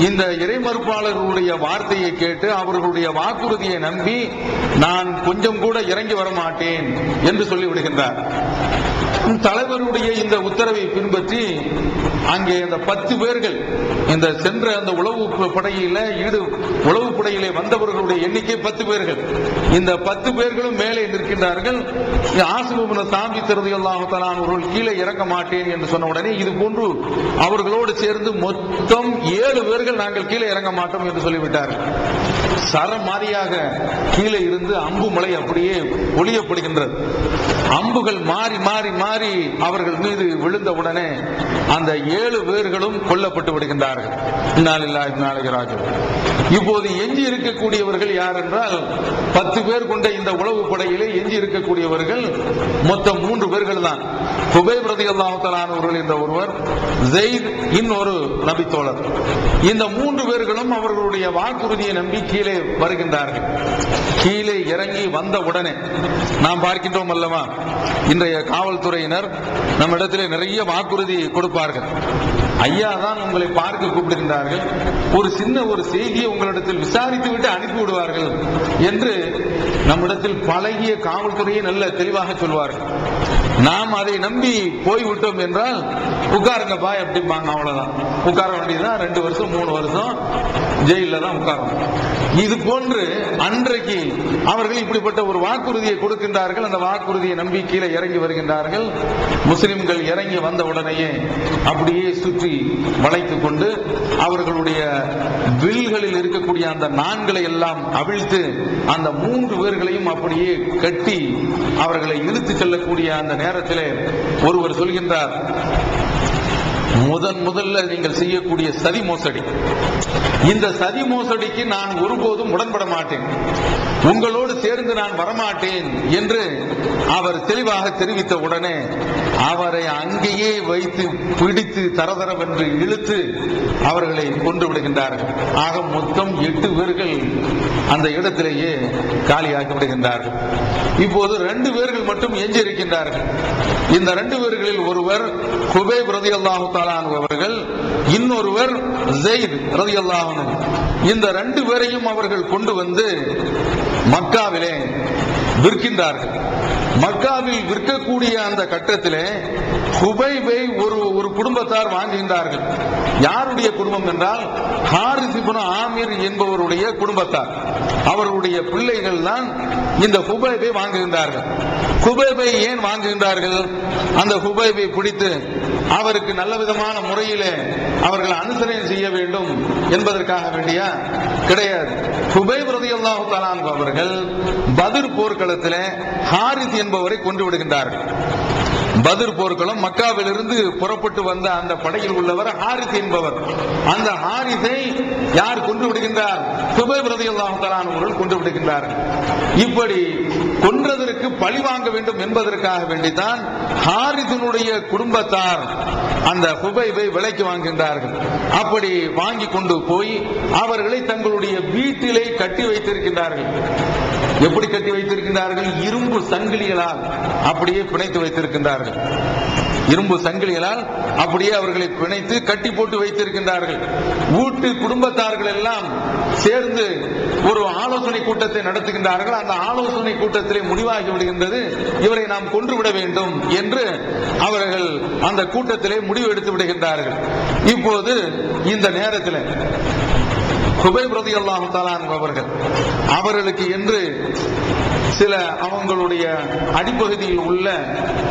இந்த இறை மறுப்பாளர்களுடைய வார்த்தையை கேட்டு அவர்களுடைய வாக்குறுதியை நம்பி நான் கொஞ்சம் கூட இறங்கி வரமாட்டேன் என்று சொல்லிவிடுகின்றார். தலைவருடைய இந்த உத்தரவை பின்பற்றி அங்கே இந்த 10 பேர்கள், இந்த சென்ற அந்த உளவு படையிலே வந்தவர்களுடைய எண்ணிக்கை 10 பேர்கள். இந்த 10 பேர்களும் மேலே நிற்கின்றார்கள். ஆசிம் இப்னு சாபித் ரலியல்லாஹு தஆலா அவர்கள் கீழே இறங்க மாட்டேன் என்று சொன்ன உடனே இது போன்று அவர்களோடு சேர்ந்து மொத்தம் 7 பேர்கள் நாங்கள் கீழே இறங்க மாட்டோம் என்று சொல்லிவிட்டார்கள். சரமாரியாக கீழே இருந்து அம்பு மலை அப்படியே ஒளியப்படுகின்றது. அம்புகள் மாறி மாறி மாறி அவர்கள் மீது விழுந்த உடனே அந்த 7 பேர்களும் கொல்லப்பட்டு விடுகின்றார்கள். இன்னா லில்லாஹி வ இன்னா இலைஹி ராஜிஊன். இப்போது எஞ்சி இருக்கக்கூடியவர்கள் யார் என்றால் 10 பேர் கொண்ட இந்த உளவு படையிலே எஞ்சி இருக்கக்கூடியவர்கள் மொத்தம் 3 பேர்கள் தான். ஹுபைப் ரலியல்லாஹு தஆலா அவர்கள் என்ற ஒருவர், ஸைத் இன்னொரு நபி தோழர். இந்த 3 பேர்களும் அவர்களுடைய வாக்குறுதியை நம்பி கீழே வருகின்றார்கள். கீழே இறங்கி வந்த உடனே நாம் பார்க்கின்றோம் அல்லவா, இன்றைய காவல்துறையினர் நம்ம இடத்திலே நிறைய வாக்குறுதி கொடுப்பார்கள். ஐயா தான் உங்களை பார்க்க கூப்பிடுகின்றார்கள், ஒரு சின்ன ஒரு செய்தியை உங்களிடத்தில் விசாரித்து விட்டு அனுப்பி விடுவார்கள் என்று நம்மிடத்தில் பழகிய காவல்துறையை நல்ல தெளிவாக சொல்வார்கள். நாம் அதை நம்பி போய்விட்டோம் என்றால் உட்காருங்க பாய் அப்படிம்பாங்க, அவ்வளவுதான். உட்கார வேண்டியதுதான், 2 வருஷம் 3 வருஷம் ஜெயில தான் உட்காரணும். இது போன்று அன்றைக்கு அவர்கள் இப்படிப்பட்ட ஒரு வாக்குறுதியை கொடுக்கின்றார்கள். அந்த வாக்குறுதியை நம்பி கீழே இறங்கி வருகின்றார்கள். முஸ்லிம்கள் இறங்கி வந்த உடனேயே அப்படியே சுற்றி வளைத்துக் கொண்டு அவர்களுடைய வில்களில் இருக்கக்கூடிய அந்த நான்களை எல்லாம் அவிழ்த்து அந்த 3 பேர்களையும் அப்படியே கட்டி அவர்களை இழுத்து செல்லக்கூடிய அந்த நேரத்திலே ஒருவர் சொல்கின்றார், முதல்ல நீங்கள் செய்யக்கூடிய சதி மோசடி, இந்த சதி மோசடிக்கு நான் ஒருபோதும் உடன்பட மாட்டேன், உங்களோடு சேர்ந்து நான் வரமாட்டேன் என்று அவர் தெளிவாக தெரிவித்த உடனே அவரை அங்கேயே வைத்து பிடித்து தரதரவென்று இழுத்து அவர்களை கொன்று விடுகின்றார்கள். ஆக மொத்தம் 8 பேர்கள் அந்த இடத்திலேயே காலியாக்கி விடுகின்றார்கள். இப்போது 2 பேர்கள் மட்டும் எஞ்சியிருக்கின்றார்கள். இந்த 2 பேர்களில் ஒருவர் குபைப் ரலியல்லாஹு தஆலா அன்ஹு அவர்கள், இன்னொருவர் ஸைத் ரலியல்லாஹு அன்ஹு. இந்த 2 பேரையும் அவர்கள் கொண்டு வந்து மக்காவிலே விற்கின்றார்கள். மக்காவில் விற்கக்கூடிய அந்த கட்டத்திலே குபைபை ஒரு குடும்பத்தார் வாங்குகின்றார்கள். யாருடைய குடும்பம் என்றால் ஹாரிஸ் இப்னு ஆமிர் என்பவருடைய குடும்பத்தார். அவருடைய பிள்ளைகள் தான் இந்த குபைபை வாங்குகின்றார்கள். குபைபை ஏன் வாங்குகின்றார்கள்? அந்த குபைபை பிடித்து அவருக்கு நல்ல விதமான முறையிலே அவர்கள் அனுசரணை செய்ய வேண்டும் என்பதற்காக வேண்டியா? கிடையாது. குபைப் ரலியல்லாஹு தஆலா அன்ஹு அவர்கள் பத்ர் போர்க்களத்திலே ஹாரிஸ் என்பவரை கொன்று விடுகின்றார்கள். பத்ர் போர்க்களம், மக்காவிலிருந்து புறப்பட்டு வந்த அந்த படையில் உள்ளவர் ஹாரிஸ் என்பவர். அந்த ஹாரிஸை யார் கொன்று விடுகின்றார்? குபைப் ரலியல்லாஹு தஆலா அன்ஹு அவர்கள் கொன்று விடுகின்றார்கள். இப்படி கொன்றதற்கு பழி வாங்க வேண்டும் என்பதற்காக வேண்டித்தான் ஹாரிஸினுடைய குடும்பத்தார் அந்த குபைபை விலைக்கு வாங்குகின்றார்கள். அப்படி வாங்கி கொண்டு போய் அவர்களை தங்களுடைய வீட்டிலே கட்டி வைத்திருக்கின்றார்கள். எப்படி கட்டி வைத்திருக்கின்றார்கள்? இரும்பு சங்கிலிகளால் அப்படியே பிணைத்து வைத்திருக்கின்றார்கள். இரும்பு சங்கிலிகளால் அப்படியே அவர்களை பிணைத்து கட்டி போட்டு வைத்திருக்கின்றார்கள். வீட்டு குடும்பத்தார்கள் எல்லாம் சேர்ந்து ஒரு ஆலோசனை கூட்டத்தை நடத்துகின்றார்கள். அந்த ஆலோசனை கூட்டத்திலே முடிவாகி விடுகின்றது, இவரை நாம் கொன்றுவிட வேண்டும் என்று அவர்கள் அந்த கூட்டத்திலே முடிவு எடுத்து விடுகின்றார்கள். இப்போது இந்த நேரத்தில் குபைப் ரலியல்லாஹு தஆலா அன்ஹு அவர்கள் அவர்களுக்கு என்று சில அவங்களுடைய அடிப்பகுதியில் உள்ள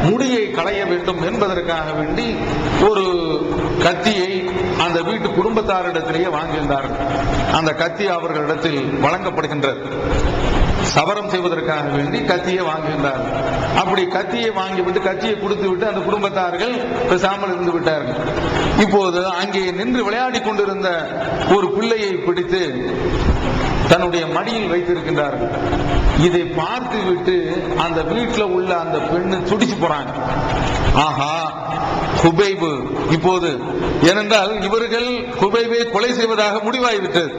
முடியை களைய வேண்டும் என்பதற்காக வேண்டி ஒரு கத்தியை அந்த வீட்டு குடும்பத்தாரிடத்திலேயே வாங்குகின்றார்கள். அந்த கத்தி அவர்களிடத்தில் வழங்கப்படுகின்றது. சவரம் செய்வதற்காக வேண்டி கத்தியை வாங்குகின்றார்கள். அப்படி கத்தியை வாங்கிவிட்டு கத்தியை கொடுத்து விட்டு அந்த குடும்பத்தார்கள் பேசாமல் இருந்து விட்டார்கள். இப்போது அங்கே நின்று விளையாடி கொண்டிருந்த ஒரு பிள்ளையை பிடித்து தன்னுடைய மடியில் வைத்திருக்கின்றார்கள். இதை பார்த்து விட்டு அந்த வீட்டில் உள்ள அந்த பெண்ணு துடிச்சு போறாங்க. ஆஹா, குபைபு இப்போது, ஏனென்றால் இவர்கள் குபைபை கொலை செய்வதாக முடிவாகிவிட்டது.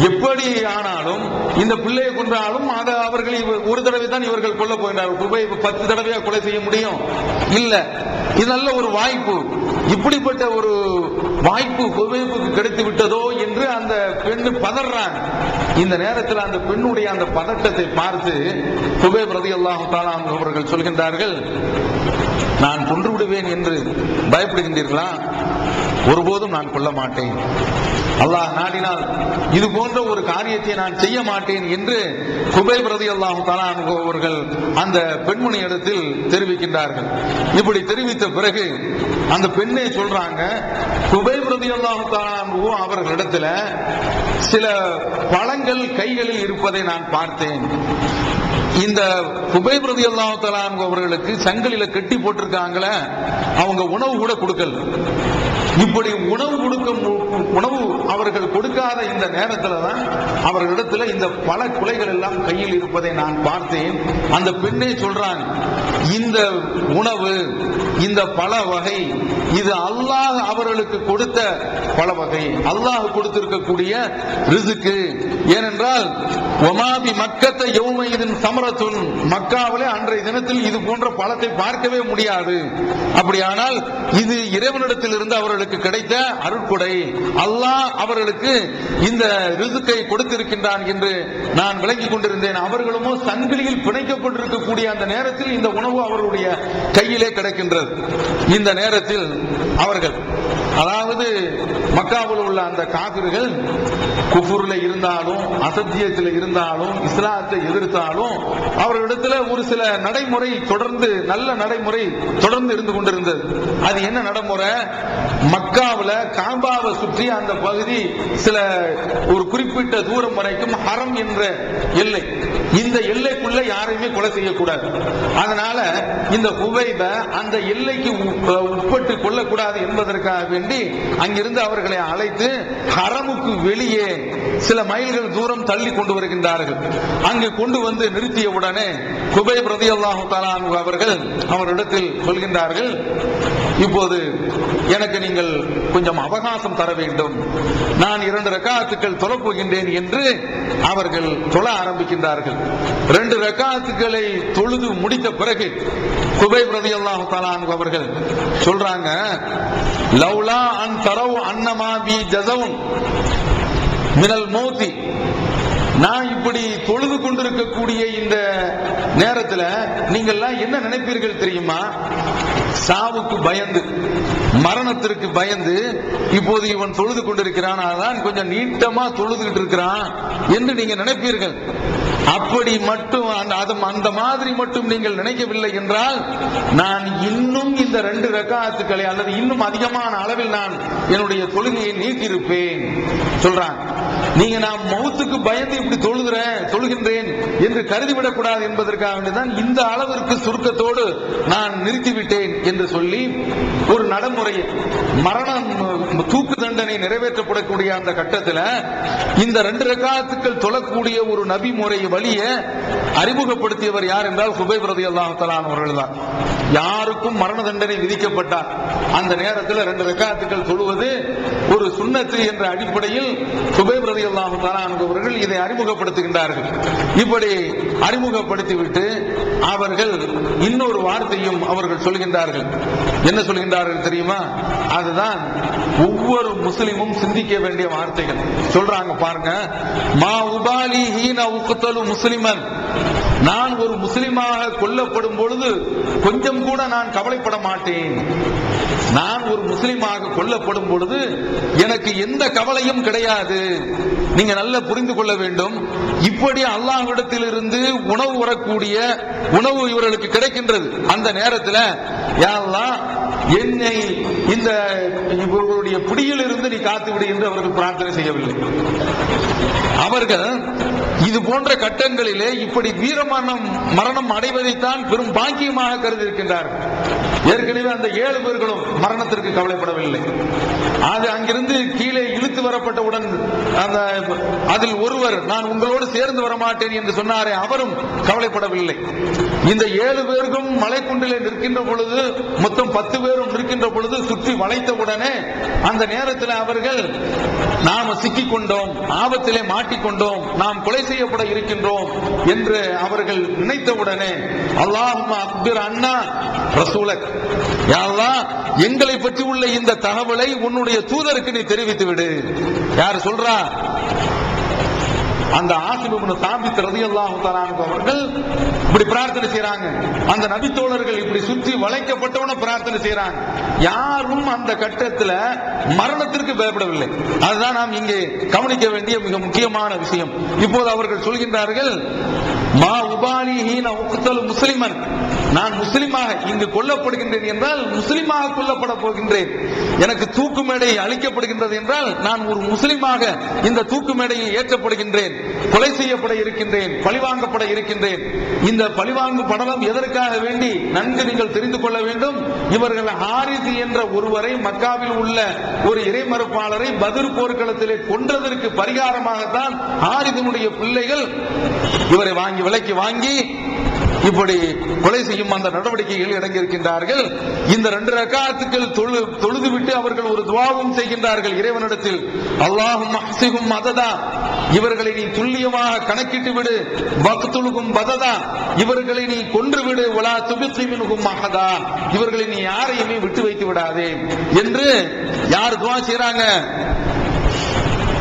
எப்படி ஆனாலும் இந்த பிள்ளையை கொன்றாலும் அதை அவர்கள் ஒரு தடவை தான் இவர்கள் கொல்ல போகின்றார்கள். குபைபு 10 தடவையா கொலை செய்ய முடியும்? இல்ல. இது நல்ல ஒரு வாய்ப்பு. இப்படிப்பட்ட ஒரு வாய்ப்பு குபைபுக்கு கிடைத்து விட்டதோ என்று அந்த பெண்ணு பதறாங்க. இந்த நேரத்தில் அந்த பெண்ணுடைய அந்த பதட்டத்தை பார்த்து குபைப் ரலியல்லாஹு தஆலா அன்ஹு அவர்கள் சொல்கின்றார்கள், நான் கொன்று விடுவேன் என்று பயப்படுகின்றீர்களா? ஒருபோதும் நான் கொல்ல மாட்டேன். அல்லாஹ் நாடினால் இது போன்ற ஒரு காரியத்தை நான் செய்ய மாட்டேன் என்று குபைப் ரலியல்லாஹு தஆலா அன்ஹு அவர்கள் அந்த பெண்மணி இடத்தில் தெரிவிக்கின்றார்கள். இப்படி தெரிவித்த பிறகு அந்த பெண்ணை சொல்றாங்க, குபைப் ரலியல்லாஹு தஆலா அன்ஹு அவர்களிடத்துல சில பழங்கள் கைகளில் இருப்பதை நான் பார்த்தேன். இந்த குபைப் ரலியல்லாஹு தஆலா அன்ஹு அவர்களுக்கு சங்கிலில கட்டி போட்டிருக்காங்களே, அவங்க உணவு கூட கொடுக்கல. இப்படி உணவு அவர்கள் கொடுக்காத இந்த நேரத்தில் தான் அவர்களிடத்தில் இந்த பல குலைகள் எல்லாம் கையில் இருப்பதை நான் பார்த்தேன். அந்த பெண்ணே சொல்றாங்க, இந்த உணவு, இந்த பல வகை, இது அல்லாஹ் அவர்களுக்கு கொடுத்த பல வகை, அல்லாஹ் கொடுத்திருக்கக்கூடிய ரிஸ்க். ஏனென்றால் ஒமாபி மக்கத்தை யௌமைதின் சமரத்துன், மக்காவிலே அன்றைய தினத்தில் இது போன்ற பழத்தை பார்க்கவே முடியாது. அப்படியானால் இது இறைவனிடத்தில் இருந்து அவர்களுக்கு கிடைத்த அருட்கொடை, அல்லாஹ் அவர்களுக்கு இந்த ரிஸ்கை கொடுத்திருக்கின்றான் என்று நான் விளங்கிக் கொண்டிருந்தேன். அவர்களுமோ சங்கிலியில் பிணைக்கப்பட்டிருக்கக்கூடிய அந்த நேரத்தில் இந்த உணவு அவர்களுடைய கையிலே கிடைக்கின்றது. இந்த நேரத்தில் அவர்கள், அதாவது மக்காவில் உள்ள அந்த காபிர்கள் குஃபுர்ல இருந்தாலும் அசத்தியத்தில் இருந்தாலும் இஸ்லாத்தை எதிர்த்தாலும் அவர்களிடத்தில் ஒரு சில நடைமுறை தொடர்ந்து, நல்ல நடைமுறை தொடர்ந்து இருந்து கொண்டிருந்தது. அது என்ன நடைமுறை? மக்காவில் காபாவை சுற்றி அந்த பகுதி சில ஒரு குறிப்பிட்ட தூரம் வரைக்கும் ஹரம் என்ற எல்லை, இந்த எல்லைக்குள்ள யாரையுமே கொலை செய்யக்கூடாது. அதனால இந்த குபைப அந்த எல்லைக்கு உட்பட்டு கொள்ள விடக்கூடாது என்பதற்காக வேண்டி அங்கிருந்து அவர்களை அழைத்து ஹரமுக்கு வெளியே சில மைல்கள் தூரம் தள்ளி கொண்டு வருகின்றார்கள். அங்கு கொண்டு வந்து நிறுத்திய உடனே குபைப் ரலியல்லாஹு தஆலா அன்ஹு அவர்கள் அவரிடத்தில் சொல்கின்றார்கள், இப்போது எனக்கு நீங்கள் கொஞ்சம் அவகாசம் தர வேண்டும், நான் 2 ரக்காத்துக்கள் தொழப் போகின்றேன் என்று அவர்கள் தொழ ஆரம்பிக்கின்றார்கள். 2 ரக்காத்துக்களை தொழுது முடித்த பிறகு குபைப் ரலியல்லாஹு தஆலா அன்ஹு அவர்கள் சொல்றாங்க, லவ்லா அன் தரவ் அன்னமா பி ஜஸவுன் மினல் மௌத்தி, நான் இப்படி தொழுது கொண்டிருக்கக்கூடிய இந்த நேரத்தில் நீங்கள்லாம் என்ன நினைப்பீர்கள் தெரியுமா? சாவுக்கு பயந்து, மரணத்திற்கு பயந்து இப்போது இவன் தொழுது கொண்டிருக்கிறான், அதான் கொஞ்சம் நீட்டமா தொழுதுகிட்டு இருக்கிறான் என்று நீங்க நினைப்பீர்கள். அப்படி மட்டும் அந்த மாதிரி மட்டும் நீங்கள் நினைக்கவில்லை என்றால் நான் இன்னும் இந்த 2 ரக்காத்துக்களை அல்லது இன்னும் அதிகமான அளவில் நான் என்னுடைய தொழுகையை நீட்டிருப்பேன் சொல்றான். நீங்க நான் மௌத்துக்கு பயந்து இப்படி தொழுகின்றேன் என்று கருதிவிடக் கூடாது என்பதற்காக வேண்டிதான் இந்த அளவிற்கு சுருக்கத்தோடு நான் நிறுத்திவிட்டேன் என்று சொல்லி ஒரு நடைமுறையை, மரணம் தூக்கு தண்டனை நிறைவேற்றப்படக்கூடிய அந்த கட்டத்தில் இந்த 2 ரக்காத்துக்கள் தொழக்கூடிய ஒரு நபி முறை வழியை அறிமுகப்படுத்தியவர் யார் என்றால் குபைப் ரலியல்லாஹு தஆலா அவர்கள் தான். யாருக்கும் மரண தண்டனை விதிக்கப்பட்டார் அந்த நேரத்தில் 2 ரக்காத்துக்கள் தொழுவது ஒரு சுன்னத்து என்ற அடிப்படையில் குபைப் ரலியல்லாஹு தஆலா அவர்கள் இதை அறிமுகப்படுத்துகின்றார்கள். இப்படி அறிமுகப்படுத்திவிட்டு அவர்கள் இன்னொரு வார்த்தையும் அவர்கள் சொல்கின்றார்கள். என்ன சொல்கின்றார்கள் தெரியுமா? அதுதான் ஒவ்வொரு முஸ்லிமும் சிந்திக்க வேண்டிய வார்த்தைகள். சொல்றாங்க பாருங்க, மா உபாலி ஹீன உக்தலு முஸ்லிமன், நான் ஒரு முஸ்லிமாக கொல்லப்படும் பொழுது கொஞ்சம் கூட நான் கவலைப்பட மாட்டேன். நான் ஒரு முஸ்லிமாக கொல்லப்படும் பொழுது எனக்கு எந்த கவலையும் கிடையாது. நீங்க நல்லா புரிந்து கொள்ள வேண்டும். இப்படி அல்லாஹ்விடத்தில் இருந்து உணவு வரக்கூடிய உணவு இவர்களுக்கு கிடைக்கின்றது. அந்த நேரத்தில் யா அல்லாஹ் என்னை இந்த இவர்களுடைய பிடியில் இருந்து நீ காத்து விடு என்று அவர்கள் பிரார்த்தனை செய்யவில்லை. அவர்கள் இது போன்ற கட்டங்களிலே இப்படி வீரமான மரணம் அடைவதைத்தான் பெரும் பாக்கியமாக கருதி இருக்கின்றார்கள். ஏற்கனவே அந்த 7 பேர்களும் மரணத்திற்கு கவலைப்படவில்லை. அது அங்கிருந்து கீழே இழுத்து வரப்பட்டவுடன் அதில் ஒருவர் நான் உங்களோடு சேர்ந்து வரமாட்டேன் என்று சொன்னாரே, அவரும் கவலைப்படவில்லை. இந்த 7 பேருக்கும் மலைக்குண்டிலே நிற்கின்ற பொழுது, மொத்தம் 10 பேரும் நிற்கின்ற பொழுது சுற்றி வளைத்தவுடனே அந்த நேரத்தில் அவர்கள் நாம் சிக்கிக் கொண்டோம், ஆபத்திலே மாட்டிக்கொண்டோம், நாம் கொலை செய்யப்பட இருக்கின்றோம் என்று அவர்கள் நினைத்தவுடனே அல்லாஹும்ம அக்பிர் அன்னா ரசூலக், யா அல்லாஹ் எங்களை பற்றி உள்ள இந்த தகவலை உன்னுடைய தூதருக்கு நீ தெரிவித்து விடு. யார் சொல்றா? அந்த ஆசிம் இப்னு சாபித் ரலியல்லாஹு தஆலா அவர்கள் இப்படி பிரார்த்தனை செய்றாங்க. அந்த நபி தோழர்கள் இப்படி சுற்றி வளைக்கப்பட்டவன பிரார்த்தனை செய்றாங்க. யாரும் அந்த கட்டத்தில் மரணத்திற்கு பயப்படவில்லை. அதுதான் நாம் இங்கே கவனிக்க வேண்டிய மிக முக்கியமான விஷயம். இப்போது அவர்கள் சொல்கின்றார்கள், மா உபாலி ஹீன உக்தலு முஸ்லிமன், நான் முஸ்லிமாக இங்கு கொல்லப்படுகின்றேன் என்றால் முஸ்லிமாக கொல்லப்பட போகின்றேன். எனக்கு தூக்கு மேடை அளிக்கப்படுகின்றது என்றால் நான் ஒரு முஸ்லிமாக இந்த தூக்கு மேடையை ஏற்றப்படுகின்றேன், கொலை செய்யப்பட இருக்கின்றேன், பழிவாங்கப்பட இருக்கின்றேன். இந்த பழிவாங்கும் படலம் எதற்காக வேண்டி நன்கு நீங்கள் தெரிந்து கொள்ள வேண்டும். இவர்கள் ஹாரிஸ் என்ற ஒருவரை, மக்காவில் உள்ள ஒரு இறைமறுப்பாளரை பத்ர் போர்க்களத்திலே கொன்றதற்கு பரிகாரமாகத்தான் ஹாரிஸினுடைய பிள்ளைகள் இவரை விலைக்கு வாங்கி இப்படி கொலை செய்யும் அந்த நடவடிக்கைகள் இறங்கியிருக்கின்றார்கள். இந்த 2 ரக்காத்துக்கள் தொழுதுவிட்டு அவர்கள் ஒரு துஆவும் செய்கின்றார்கள் இறைவனிடத்தில். அல்லாஹும்ம ஹ்ஸிஹும் மததா, இவர்களை நீ துல்லியமாக கணக்கிட்டு விடு. வக்துலுஹும் பததா, இவர்களை நீ கொன்று விடு. வலா துபித்தி மின்ஹும் அஹதா, இவர்களை நீ யாரையுமே விட்டு வைத்து விடாதே என்று யார் துஆ செய்றாங்க?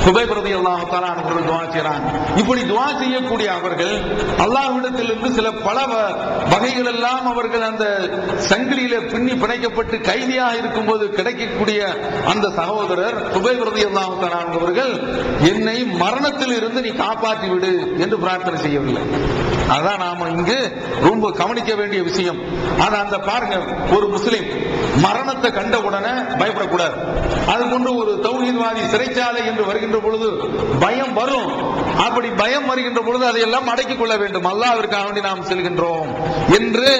குபைப் ரலியல்லாஹு தஆலா அவர்கள் துஆ செய்றாங்க. இப்படி துஆ செய்யக்கூடிய அவர்கள் அல்லாஹ்விடத்திலிருந்து சில பல வகைகள் எல்லாம் அவர்கள் அந்த சங்கிலியில பின்னி பிணைக்கப்பட்டு கைதியாக இருக்கும்போது கிடைக்கக்கூடிய அந்த சகோதரர் குபைப் ரலியல்லாஹு தஆலா அவர்கள் என்னை மரணத்தில் இருந்து நீ காப்பாற்றி விடு என்று பிரார்த்தனை செய்யவில்லை. அதான் நாம இங்கு ரொம்ப கவனிக்க வேண்டிய விஷயம். ஆனா அந்த பாருங்க, ஒரு முஸ்லிம் மரணத்தை கண்ட உடனே பயப்படக்கூடாது. அது கொண்டு ஒரு தௌஹீத்வாதி சிறைச்சாலை என்று வருகின்ற பொழுது பயம் வரும். அப்படி பயம் வருகின்ற பொழுது அதையெல்லாம் அடக்கிக் கொள்ள வேண்டும். அல்லாஹ்விற்காக வேண்டி நாம் செல்கின்றோம் என்று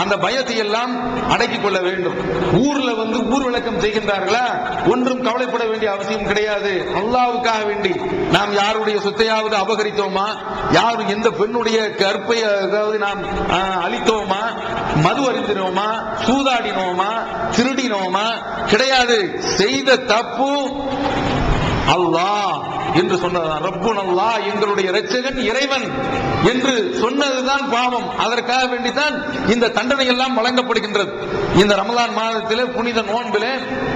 அந்த பயத்தை எல்லாம் அடக்கிக் கொள்ள வேண்டும். ஊர்ல ஊர் விளக்கம் செய்கின்றார்களா, ஒன்றும் கவலைப்பட வேண்டிய அவசியம் கிடையாது. அல்லாஹ்வுக்காக வேண்டி நாம் யாருடைய சொத்தையாவது அபகரித்தோமா, யாரும் எந்த பெண்ணுடைய கற்பை நாம் அளித்தோமா, மது அறிந்தினோமா, சூதாடினோமா, திருடினோமா கிடையாது. செய்த தப்பு அல்லாஹ் என்று சொன்னதுதான். ரப்புன் அல்லாஹ், எங்களுடைய இரட்சகன் இறைவன் என்று சொன்னதுதான் பாவம். அதற்காக வேண்டித்தான் இந்த தண்டனை எல்லாம் வழங்கப்படுகின்றது. இந்த ரமலான் மாதத்திலே புனித நோன்பிலே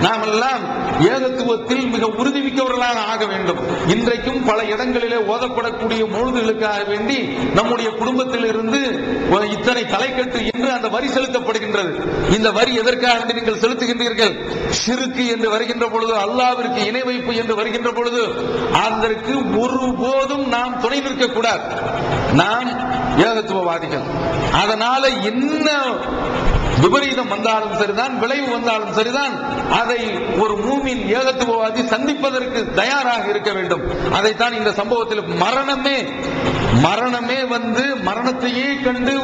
நாம் எல்லாம் ஏகத்துவத்தில் மிக உறுதிமிக்கவர்களாக ஆக வேண்டும். இன்றைக்கும் பல இடங்களிலே ஓதப்படக்கூடிய மொழுதுகளுக்காக வேண்டி நம்முடைய குடும்பத்தில் இருந்து இத்தனை தலைக்கட்டு என்று அந்த வரி செலுத்தப்படுகின்றது. இந்த வரி எதற்காக நீங்கள் செலுத்துகின்றீர்கள்? ஷிர்க் என்று வருகின்ற பொழுது, அல்லாஹ்விற்கு இணை வைப்பு என்று வருகின்ற பொழுது அதற்கு ஒருபோதும் நாம் துணை நிற்கக்கூடாது. நாம் ஏகத்துவவாதிகள். அதனால என்ன விபரீதம் வந்தாலும் சரிதான், விளைவு வந்தாலும் சரிதான், அதை ஒரு மூமின் ஏகத்துவவாதி சந்திப்பதற்கு தயாராக இருக்க வேண்டும். அதைத்தான் இந்த சம்பவத்தில் மரணமே மரணத்தையே கண்டு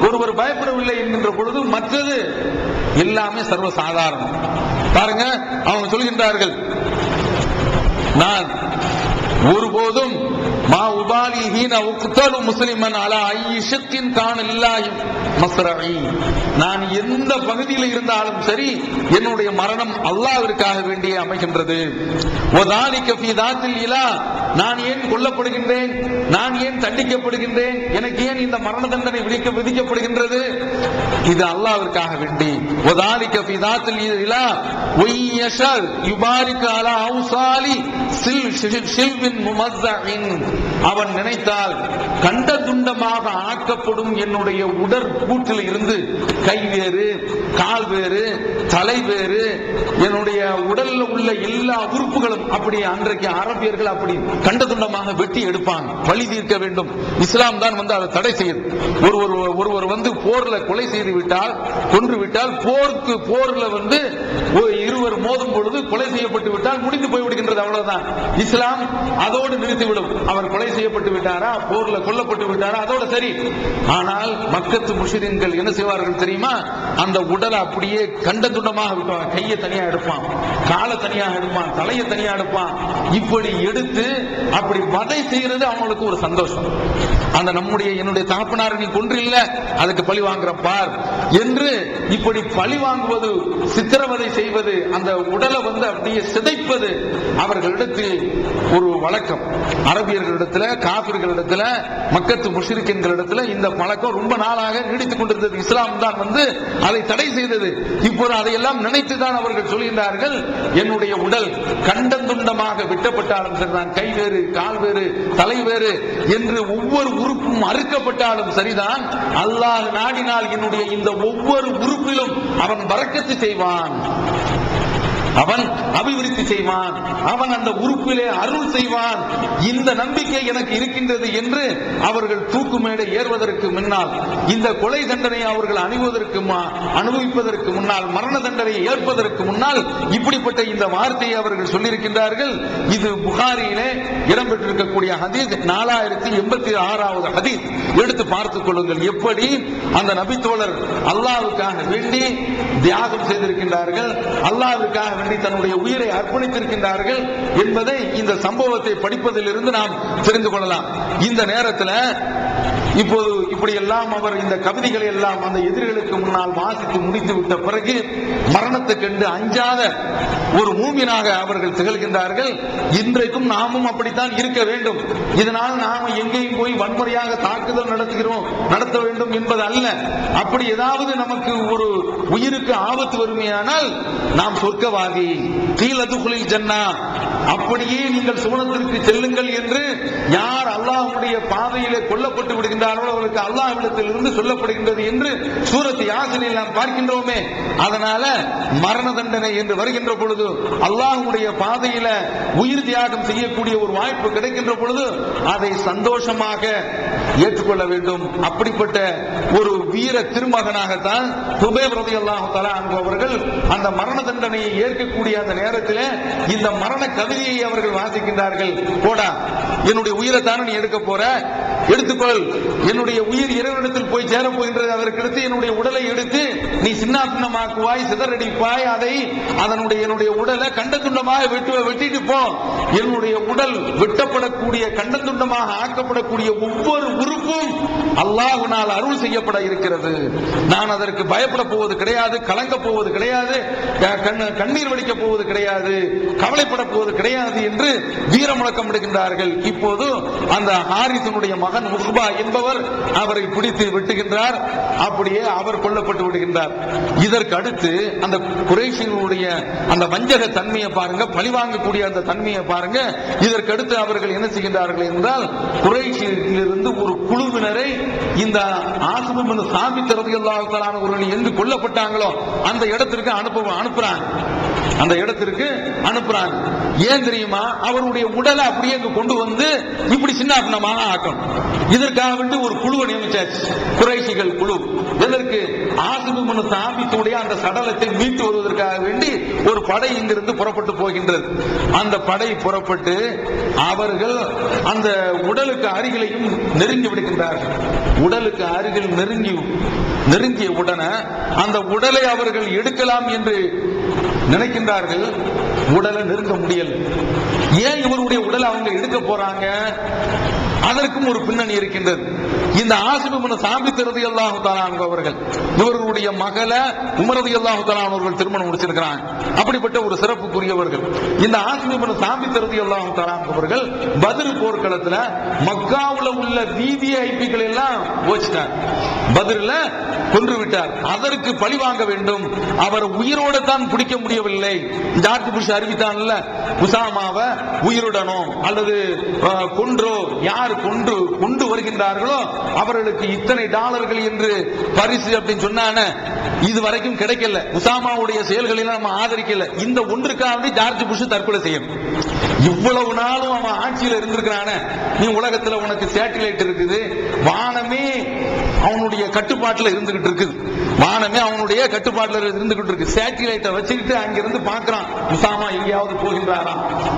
ஒருவர் பயப்படவில்லை என்கின்ற பொழுது மற்றது எல்லாமே சர்வசாதாரணம். பாருங்க, அவங்க சொல்கின்றார்கள், நான் ஒருபோதும் மா உபாலி ஹீன உக்தலு முஸ்லிமன் அலா ஐ ஷக்கின் கான லில்லாஹி மஸ்ரஇ. நான் எந்த பகுதியில் இருந்தாலும் சரி, என்னுடைய மரணம் அல்லாஹ்விற்காக வேண்டியே அமைகின்றது. வதாலிக ஃபீ தாத்தில் இலா, நான் ஏன் கொல்லப்படுகின்றேன், நான் ஏன் தண்டிக்கப்படுகின்றேன், எனக்கு ஏன் இந்த மரண தண்டனை விதிக்கப்படுகின்றது? இது அல்லாஹ்விற்காக வேண்டி. வதாலிக ஃபீ தாத்தில் இலா வயஷல் யுபாரிக அலா அவ்சாலி சில்வின் முமஸ்ஸஇன். அவன் நினைத்தால் கண்ட துண்டமாக ஆக்கப்படும் என்னுடைய உடற்கூட்டில் இருந்து கை வேறு, கால் வேறு, தலை வேறு, என்னுடைய உடல்ல உள்ள எல்லா உறுப்புகளும் அப்படி அன்றைக்கு அரபியர்கள் அப்படி கண்ட துண்டமாக வெட்டி எடுப்பாங்க. பழி தீர்க்க வேண்டும். இஸ்லாம் தான் அதை தடை செய்யுது. ஒருவர் போர்ல கொலை செய்து விட்டால், கொன்று விட்டால், போர்ல இருவர் மோதும் பொழுது கொலை செய்யப்பட்டு விட்டால் முடிந்து போய்விடுகின்றது. அவ்வளவுதான். இஸ்லாம் அதோடு நிறுத்திவிடும். அவர் கொலை செய்யப்பட்டு விட்டாரா, போர்ல கொல்லப்பட்டு விட்டாரா, அதோட சரி. ஆனால் மக்கத்து முஷ்ரிக்கள் என்ன செய்வார்கள் தெரியுமா? அந்த உடலை அப்படியே கண்ட துண்டமாக விட்டுவாங்க. கையை தனியா எடுப்பான், காலை தனியாக எடுப்பான், தலையை தனியா எடுப்பான். இப்படி எடுத்து அப்படி வதை செய்யறது அவங்களுக்கு ஒரு சந்தோஷம். அந்த என்னுடைய தகப்பனார் நீ கொன்றில்ல, அதுக்கு பழி வாங்குற பார் என்று இப்படி பழி வாங்குவது, சித்திரவதை செய்வது, அந்த உடலை அப்படியே சிதைப்பது அவர்களிடத்தில் ஒரு வழக்கம். அரபியர்களிடத்துல, காபிர்களிடத்துல, மக்கத்து முஷ்ரிக்களிடத்துல இந்த பழக்கம் ரொம்ப நாளாக நீடித்துக் கொண்டிருந்தது. இஸ்லாம் தான் அதை தடை செய்தது. இப்போது அதையெல்லாம் நினைத்துதான் அவர்கள் சொல்கின்றார்கள், என்னுடைய உடல் கண்டந்துண்டமாக வெட்டப்பட்டாலும் சரிதான், கை வேறு, கால் வேறு, தலை வேறு என்று ஒவ்வொரு உறுப்பும் அறுக்கப்பட்டாலும் சரிதான், அல்லாஹ் நாடினால் என்னுடைய இந்த ஒவ்வொரு உறுப்பிலும் அவன் பரக்கத்து செய்வான், அவன் அபிவிருத்தி செய்வான், அவன் அந்த உறுப்பிலே அருள் செய்வான். இந்த நம்பிக்கை எனக்கு இருக்கின்றது என்று அவர்கள் தூக்கு மேடை ஏறுவதற்கு முன்னால், இந்த கொலை தண்டனை அவர்கள் அனுபவிப்பதற்கு முன்னால், மரண தண்டனையை ஏற்பதற்கு முன்னால் இப்படிப்பட்ட இந்த வார்த்தையை அவர்கள் சொல்லியிருக்கின்றார்கள். இது புகாரியிலே இடம்பெற்றிருக்கக்கூடிய ஹதீஸ் 4086வது ஹதீஸ். எடுத்து பார்த்துக் கொள்ளுங்கள், எப்படி அந்த நபித்தோழர் அல்லாஹ்வுக்காக வேண்டி தியாகம் செய்திருக்கின்றார்கள், அல்லாஹ்வுக்காக வேண்டி தன்னுடைய உயிரை அர்ப்பணித்திருக்கின்றார்கள் என்பதை இந்த சம்பவத்தை படிப்பதிலிருந்து நாம் தெரிந்து கொள்ளலாம். இந்த நேரத்தில் இப்போது இப்படி எல்லாம் அவர் இந்த கவிதைகளை எல்லாம் அந்த எதிரிகளுக்கு முன்னால் வாசித்து முடித்து விட்ட பிறகு மரணத்தை கண்டு அஞ்சாத ஒரு மூமினாக அவர்கள் திகழ்கின்றார்கள். இன்றைக்கும் நாமும் அப்படித்தான் இருக்க வேண்டும். இதனால் நாம எங்கேயும் போய் வன்முறையாக தாக்குதல் நடத்த வேண்டும் என்பது அல்ல. அப்படி ஏதாவது நமக்கு ஒரு உயிருக்கு ஆபத்து வருமையானால் நாம் சொர்க்கவாதி, கீழதுகுலில் ஜன்னா, அப்படியே நீங்கள் சுவனத்திற்கு செல்லுங்கள் என்று யார் அல்லாஹ்வுடைய பாதையிலே கொல்லப்பட்டு விடுகின்றார்களோ அவர்களுக்கு அவர்களுக்கு அல்லாஹ்விடத்தில் இருந்து சொல்லப்படுகின்றது என்று சூரத் யாசீனில் நாம் பார்க்கின்றோமே. அதனால மரண தண்டனை என்று வருகின்ற பொழுது, அல்லாஹ்வுடைய பாதையில உயிர் தியாகம் செய்யக்கூடிய ஒரு வாய்ப்பு கிடைக்கின்ற பொழுது அதை சந்தோஷமாக ஏற்றுக்கொள்ள வேண்டும். அப்படிப்பட்ட ஒரு வீர திருமகனாகத்தான் ஹுபைப் ரலியல்லாஹு தஆலா அன்ஹு அவர்கள் அந்த மரண தண்டனையை ஏற்கக்கூடிய அந்த நேரத்தில் இந்த மரண கவிதையை அவர்கள் வாசிக்கின்றார்கள். போடா, என்னுடைய உயிரை தானே நீ எடுக்க போற, எடுத்துக்கொள். என்னுடைய உயிர் இறைவனிடத்தில் போய் சேர போகின்றது. அதற்கடுத்து என்னுடைய உடலை எடுத்து நீ சின்ன பின்னமாக்குவாய், சிதறடிப்பாய். அதை என்னுடைய உடலை கண்டத்துண்டமாக வெட்டிட்டு போ. என்னுடைய உடல் வெட்டப்படக்கூடிய கண்டத்துண்டமாக ஆக்கப்படக்கூடிய ஒவ்வொரு உறுப்பும் அல்லாஹ்வினால் அருள் செய்யப்பட இருக்கிறது. நான் அதற்கு பயப்பட போவது கிடையாது, கலங்க போவது கிடையாது, கண்ணீர் வடிக்க போவது கிடையாது, கவலைப்பட போவது கிடையாது என்று வீர முழக்கம் விடுகின்றார்கள். இப்போது அந்த ஹாரிஸினுடைய மகன் உக்பா என்பவர் அவரை பிடித்து வெட்டுகின்றார். அப்படியே அவர் கொல்லப்பட்டு விடுகின்றார். இதற்கு அடுத்து அந்த குறைஷிகளுடைய அந்த வஞ்சக தன்மையை பாருங்க, பழிவாங்கக்கூடிய அந்த தன்மையை பாருங்க. இதற்கு அடுத்து அவர்கள் என்ன செய்கின்றார்கள் என்றால், குறைஷிலிருந்து ஒரு குழுவினரை இந்த ஆசிம் இப்னு சாபித் ரலியல்லாஹு தஆலா அவர்கள் எங்கு கொல்லப்பட்டாங்களோ அந்த இடத்திற்கு அனுப்புறாங்க. அந்த இடத்திற்கு அனுப்புறாங்க. ஏன் தெரியுமா? அவருடைய உடலை அப்படியே கொண்டு வந்து இப்படி சின்ன பின்னமாக ஆக்கணும். இதற்காக வேண்டி ஒரு குழுவை நியமிச்சாச்சு, குறைஷிகள் குழு. இதற்கு ஆசிம் இப்னு சாபித்துடைய அந்த சடலத்தை மீட்டு வருவதற்காக வேண்டி ஒரு படை இங்கிருந்து புறப்பட்டு போகின்றது. அந்த படை புறப்பட்டு அவர்கள் அந்த உடலுக்கு அருகிலையும் நெருங்கி விடுகின்றார்கள். உடலுக்கு அருகில் நெருங்கிய உடனே அந்த உடலை அவர்கள் எடுக்கலாம் என்று நினைக்கின்றார்கள். உடலை நெருங்க முடியல. ஏன் இவருடைய உடலை அவங்க எடுக்க போறாங்க? அதற்கும் ஒரு பின்னணி இருக்கின்றது. இந்த ஆசிம் இப்னு சாபித் ரலியல்லாஹு தஆலா அன்ஹு அவர்கள் இவர்களுடைய மகளை உமர் ரலியல்லாஹு தஆலா அவர்கள் திருமணம் முடிச்சிருக்கிறாங்க. அப்படிப்பட்ட ஒரு சிறப்புக்குரியவர்கள் இந்த ஆசிம் இப்னு சாபித் ரலியல்லாஹு தஆலா அவர்கள் பத்ர் போர்க்களத்துல மக்காவுல உள்ள விவிஐபிக்கள் எல்லாம் போச்சிட்டார். பத்ர்ல கொன்று விட்டார். அதற்கு பழி வாங்க வேண்டும். அவர் உயிரோடு தான் பிடிக்க முடியவில்லை. ஜார்ஜ் புஷ் அறிவித்தான்ல, உசாமாவை உயிருடனோ அல்லது கொன்றோ, யார் கொண்டு வருகின்றார்களோ அவர்களுக்கு இத்தனை டாலர்கள் என்று பரிசு அப்படின்னு சொன்னான. இது வரைக்கும் கிடைக்கல. உசாமாவுடைய செயல்களை நம்ம ஆதரிக்கல. இந்த ஒன்றுக்காக ஜார்ஜ் புஷ் தற்கொலை செய்யணும். இவ்வளவு நாளும் அவன் ஆட்சியில் இருந்திருக்கிறான. நீ உலகத்தில் உனக்கு சேட்டிலைட் இருக்குது, வானமே அவனுடைய கட்டுப்பாட்டில் இருந்துகிட்டு இருக்குது. வானமே அவனுடைய கட்டுப்பாட்டில் இருந்துகிட்டு இருக்கு. சேட்டிலைட்டை வச்சுக்கிட்டு அங்கிருந்து பார்க்கிறான், உசாமா எங்கேயாவது போகின்றாரா,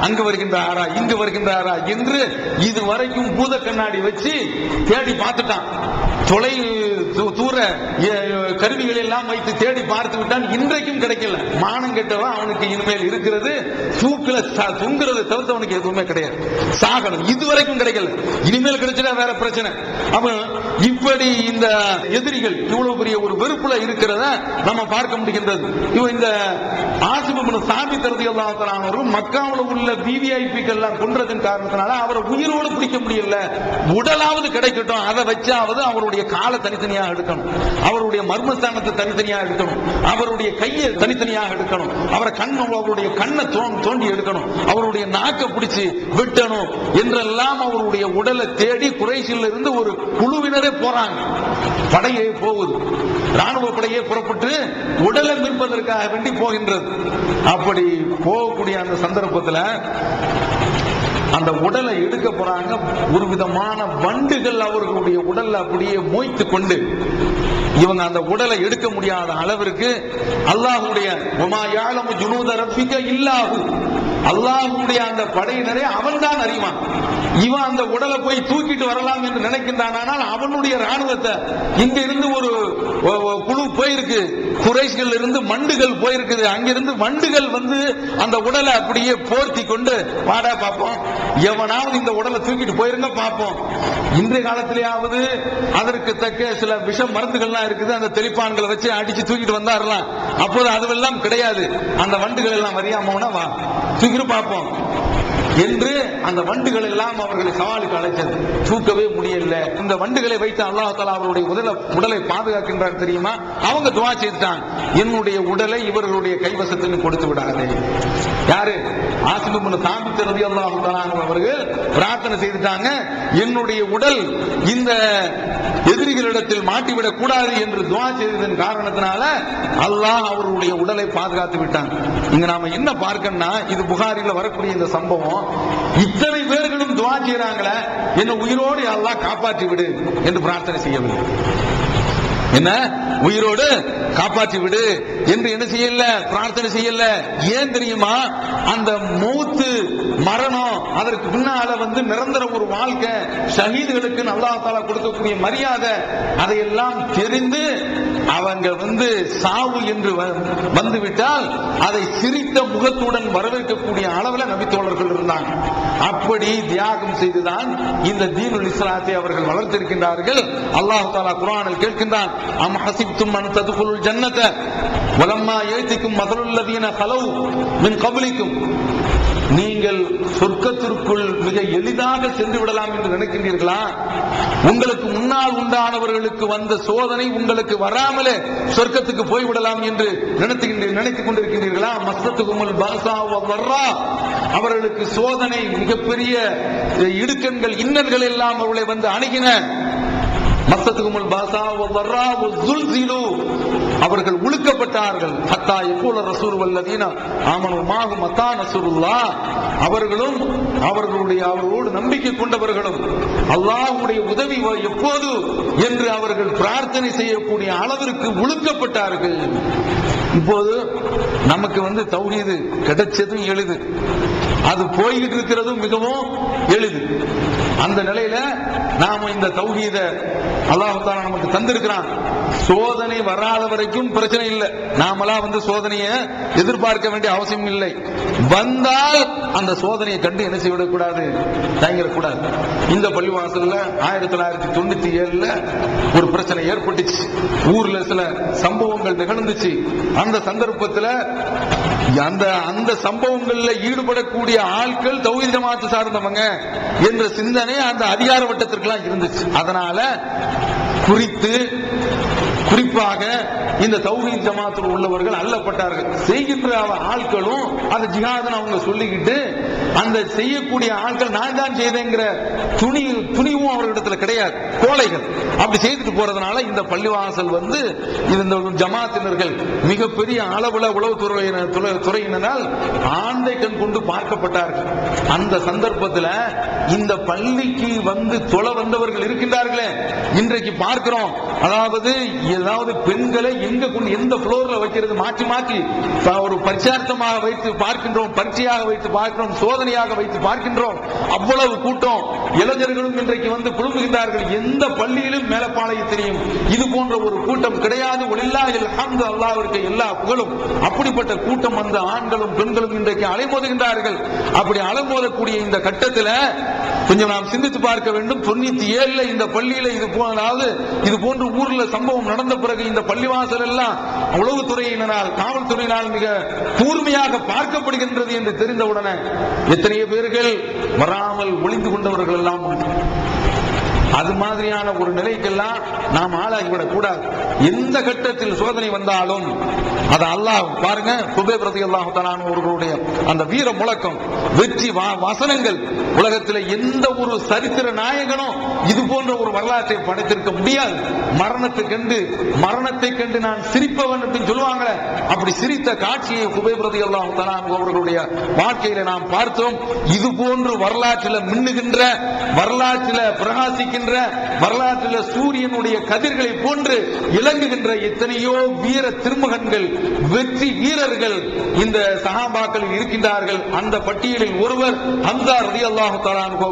அங்கு வருகின்றாரா, இங்கு வருகின்றாரா என்று இதுவரைக்கும் பூத கண்ணாடி வச்சு தேடி பார்த்துட்டான். தொலை தூர கருவிகள் எல்லாம் வைத்து தேடி பார்த்து விட்டான். இன்றைக்கும் கிடைக்கல. மானம் கெட்டவன் அவனுக்கு இனிமேல் இருக்கிறது தூக்கில தொங்குறது தவிர்த்து அவனுக்கு எதுவுமே கிடையாது. சாகணும். இதுவரைக்கும் கிடைக்கல. இனிமேல் கிடைச்சா வேற பிரச்சனை. அவன் இப்படி இந்த எதிரிகள் இவ்வளவு பெரிய ஒரு வெறுப்புல இருக்கிறத நம்ம பார்க்க முடிகின்றது. இவன் இந்த ஆசிம் இப்னு சாபித் ரலியல்லாஹு தஆலா அவர்கள் மக்காவுல உள்ள விவிஐபிக்கள் எல்லாம் கொன்றதன் காரணத்தினால அவரை உயிரோடு பிடிக்க முடியல. உடலாவது கிடைக்கட்டும், அதை வச்சாவது அவருடைய காலை தனித்தனியாக எடுக்கணும், அவருடைய மர்மஸ்தானத்தை தனித்தனியாக எடுக்கணும், அவருடைய கையை தனித்தனியாக எடுக்கணும், அவருடைய கண்ணை தோண்டி எடுக்கணும், அவருடைய நாக்கை பிடிச்சு வெட்டணும் என்றெல்லாம் அவருடைய உடலை தேடி குறைஷில் இருந்து ஒரு குழுவினரே போறாங்க. படையே போகுது, ராணுவ படையே புறப்பட்டு உடலை மீட்பதற்காக வேண்டி போகின்றது. அப்படி போகக்கூடிய அந்த சந்தர்ப்பத்தில் அந்த உடலை எடுக்க போறாங்க. ஒரு விதமான வண்டுகள் அவர்களுடைய உடல்ல அப்படியே மோய்த்து கொண்டு இவங்க அந்த உடலை எடுக்க முடியாத அளவிற்கு அல்லாஹ்வுடைய வமா யஅலமு ஜுனூத ரப்பிக இல்லாஹு, அல்லாஹ்வுடைய அந்த படையினரே அவன் தான் அறிவான். இவன் அந்த உடலை போய் தூக்கிட்டு வரலாம் என்று நினைக்கின்றான். ஆனால் அவனுடைய ராணுவத்தை இங்க இருந்து ஒரு குழு போயிருக்கு, குறைஷ்கள் இருந்து மண்டுகள் போயிருக்குது. அங்கிருந்து வண்டுகள் வந்து அந்த உடலை அப்படியே போர்த்தி கொண்டு வாடா பார்ப்போம், எவனாவது இந்த உடலை தூக்கிட்டு போயிருங்க பார்ப்போம். இன்றைய காலத்திலேயாவது அதற்கு தக்க சில விஷ மருந்துகள்லாம் இருக்குது, அந்த தெளிப்பான்களை வச்சு அடிச்சு தூக்கிட்டு வந்தாரலாம். அப்போது அதுவெல்லாம் கிடையாது. அந்த வண்டுகள் எல்லாம் வரியாம வா தூக்கிட்டு பார்ப்போம். என்று அந்த வண்டுகள் எல்லாம் அவர்களை சவாலுக்கு அழைத்தது. தூக்கவே முடியல. இந்த வண்டுகளை வைத்து அல்லாஹ் தஆலா அவருடைய உடலை பாதுகாக்கின்றார் தெரியுமா? அவங்க துஆ செய்தாங்க, என்னுடைய உடலை இவர்களுடைய கைவசத்துக்கு கொடுத்து விடாதே. யாரு? ஆசிம் இப்னு சாபித் ரலியல்லாஹு தஆலா அவர்கள் பிரார்த்தனை செய்துட்டாங்க, என்னுடைய உடல் இந்த எதிரிகளிடத்தில் மாட்டிவிடக் கூடாது என்று துஆ செய்ததன் காரணத்தினால அல்லாஹ் அவருடைய உடலை பாதுகாத்து விட்டான். இங்க நாம என்ன பார்க்கணும்னா, இது புகாரில வரக்கூடிய இந்த சம்பவம், இத்தனை பேர்களும் துஆ செய்றாங்களே, என்ன உயிரோடு அல்லாஹ் காப்பாற்றி விடு என்று பிரார்த்தனை செய்யவில்லை. என்ன உயிரோடு காப்பாற்றி விடு என்று என்ன செய்யல, பிரார்த்தனை செய்யல. ஏன் தெரியுமா? அந்த மௌத்து, மரணம், அதற்கு பின்னால நிரந்தர ஒரு வாழ்க்கை, ஷஹீதுகளுக்கு அல்லாஹ் தஆலா கொடுக்கக்கூடிய மரியாதை, அதையெல்லாம் தெரிந்து அவங்க சாவு என்று வந்துவிட்டால் அதை சிரித்த முகத்துடன் வரவேற்கக்கூடிய அளவில் நபித்தோழர்கள் இருந்தாங்க. அப்படி தியாகம் செய்துதான் இந்த தீனுல் இஸ்லாத்தை அவர்கள் வளர்த்திருக்கின்றார்கள். அல்லாஹ் தஆலா குர்ஆனில் கேட்கின்றான், அம் ஹஸிப்தும் அன் ததுகுலுல் ஜன்னத வலம்மா யஅதிகும் மஸலுல் லதீன கலவ் மின் கப்லிக்கும், நீங்கள் சொர்க்கத்திற்குள் மிக எளிதாக சென்று விடலாம் என்று நினைக்கின்றீர்களா? உங்களுக்கு முன்னால் உண்டானவர்களுக்கு வந்த சோதனை உங்களுக்கு வராமலே சொர்க்கத்துக்கு போய்விடலாம் என்று நினைத்துக் கொண்டிருக்கின்றீர்களா? மஸ்தத்துகுமுல் பாஸா வர்ரா, அவர்களுக்கு சோதனை, மிகப்பெரிய இடுக்கண்கள், இன்னல்கள் எல்லாம் அவர்களை அணுகின. மஸ்தத்துகுமுல் பாஸா வர்ரா வஸுல்ஸிலு, அவர்கள் உழுக்கப்பட்டார்கள். ஹத்தா யகூல ரசூல் வல்லதீன ஆமனு மாஹு மத்தா நஸ்ருல்லாஹ், அவர்களும் அவர்களோடு நம்பிக்கை கொண்டவர்களும் அல்லாஹ்வுடைய உதவி எப்போது என்று அவர்கள் பிரார்த்தனை செய்யக்கூடிய அளவிற்கு உழுக்கப்பட்டார்கள். இப்போது நமக்கு தௌஹீது கிடைச்சதும் எளிது, அது போய்கிட்டு இருக்கிறதும் மிகவும் எளிது. அந்த நிலையில நாம இந்த தௌஹீத அல்லாஹ் தஆலா நமக்கு தந்திருக்கிறான். சோதனை வராத வரைக்கும் பிரச்சனை இல்லை. நாமெல்லாம் சோதனையை எதிர்பார்க்க வேண்டிய அவசியம் இல்லை. வந்தால் அந்த சோதனையை கண்டு என்ன செய்யக்கூடாது, தயங்கக்கூடாது. இந்த பள்ளிவாசல்ல 1997 ஒரு பிரச்சனை ஏற்பட்டுச்சு. ஊர்ல சில சம்பவங்கள் நிகழ்ந்துச்சு. அந்த சந்தர்ப்பத்தில் அந்த சம்பவங்கள்ல ஈடுபடக்கூடிய ஆட்கள் தௌஹீத் ஜமாத் சார்ந்தவங்க என்ற சிந்தனை அந்த அதிகார வட்டத்திற்கெல்லாம் இருந்துச்சு. அதனால குறிப்பாக இந்த தௌஹீத் ஜமாத்தில் உள்ளவர்கள் அல்லப்பட்டார்கள். செய்கின்ற ஆட்களும் அந்த ஜிஹாதன் அவங்க சொல்லிக்கிட்டு, அந்த செய்யக்கூடிய ஆட்கள் நான் தான் செய்தேங்கிற துணிவும் அவர்களிடத்துல கிடையாது, கோழைகள். அப்படி செய்துட்டு போறதுனால இந்த பள்ளிவாசல் இந்த ஜமாத்தினர்கள் மிகப்பெரிய அளவுல உளவுத்துறையினரால் ஆந்தை கண் கொண்டு பார்க்கப்பட்டார்கள். அந்த சந்தர்ப்பத்தில் இந்த பள்ளிக்கு தொலை வந்தவர்கள் இருக்கின்றார்களே, இன்றைக்கு பார்க்கிறோம். அதாவது பெண்களை எங்க கொண்டு எந்த புளோர்ல வைக்கிறது மாற்றி மாற்றி ஒரு பரிச்சார்த்தமாக வைத்து பார்க்கின்றோம், பரீட்சையாக வைத்து பார்க்கிறோம், சோதனையாக வைத்து பார்க்கின்றோம். அவ்வளவு கூட்டம் இளைஞர்களும் இன்றைக்கு குழும்புகின்றார்கள். எந்த பள்ளியிலும் மேலப்பாளையத்திலையும் இது போன்ற ஒரு கூட்டம் கிடையாது. வலில்லாஹில் ஹம்து, அல்லாஹ்விற்கு எல்லா புகழும். அப்படிப்பட்ட கூட்டம் ஆண்களும் பெண்களும் இன்றைக்கு அலைமோதுகின்றார்கள். அப்படி அலைமோதக்கூடிய இந்த கட்டத்தில் கொஞ்சம் நாம் சிந்தித்து பார்க்க வேண்டும். 97 இந்த பள்ளியில இது போன்ற ஊர்ல சம்பவம் நடந்த பிறகு இந்த பள்ளிவாசல் எல்லாம் உளவுத்துறையினரால், காவல்துறையினால் மிக கூர்மையாக பார்க்கப்படுகின்றது என்று தெரிந்தவுடனே எத்தனையோ பேர்கள் வராமல் ஒளிந்து கொண்டவர்கள் எல்லாம் உண்டு. அது மாதிரியான ஒரு நிலைக்கெல்லாம் நாம் ஆளாகிவிடக் கூடாது. எந்த கட்டத்தில் சோதனை வந்தாலும் அது அல்லாஹ் பாருங்க, குபைப் ரலியல்லாஹு தஆலா அவர்களுடைய அந்த வீர முழக்கம், வெற்றி வசனங்கள், உலகத்தில் எந்த ஒரு சரித்திர நாயகனும் இது போன்ற ஒரு வரலாற்றை படைத்திருக்க முடியாது. மரணத்தை கண்டு நான் சிரிப்பவன் அப்படின்னு சொல்லுவாங்களே, அப்படி சிரித்த காட்சியை குபைப் ரலியல்லாஹு தஆலா அவர்களுடைய வாழ்க்கையில நாம் பார்த்தோம். இது போன்று வரலாற்றில் மின்னுகின்ற, வரலாற்றில் பிரகாசிக்கின்ற, வரலாற்றில் சூரியனுடைய கதிர்களை போன்று இலங்குகின்ற எத்தனையோ வீர திருமகன்கள், வெற்றி வீரர்கள் இந்த சஹாபாக்கள் இருக்கின்றார்கள். அந்த பட்டியலில் ஒருவர் ஹம்ஸா ரலியல்லாஹு தஆலா அன்ஹு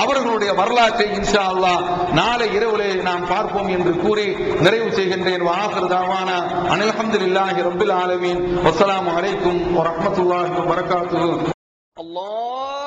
அவர்களுடைய வரலாற்றை இன்ஷா அல்லாஹ் நாளை இரவிலே நாம் பார்ப்போம் என்று கூறி நிறைவு செய்கின்றேன். வஆகிரு தஅவானா அனில் ஹம்துலில்லாஹி ரப்பில் ஆலமீன். வஸ்ஸலாமு அலைக்கும் வரஹ்மத்துல்லாஹி வபரகாத்துஹு. அல்லாஹ்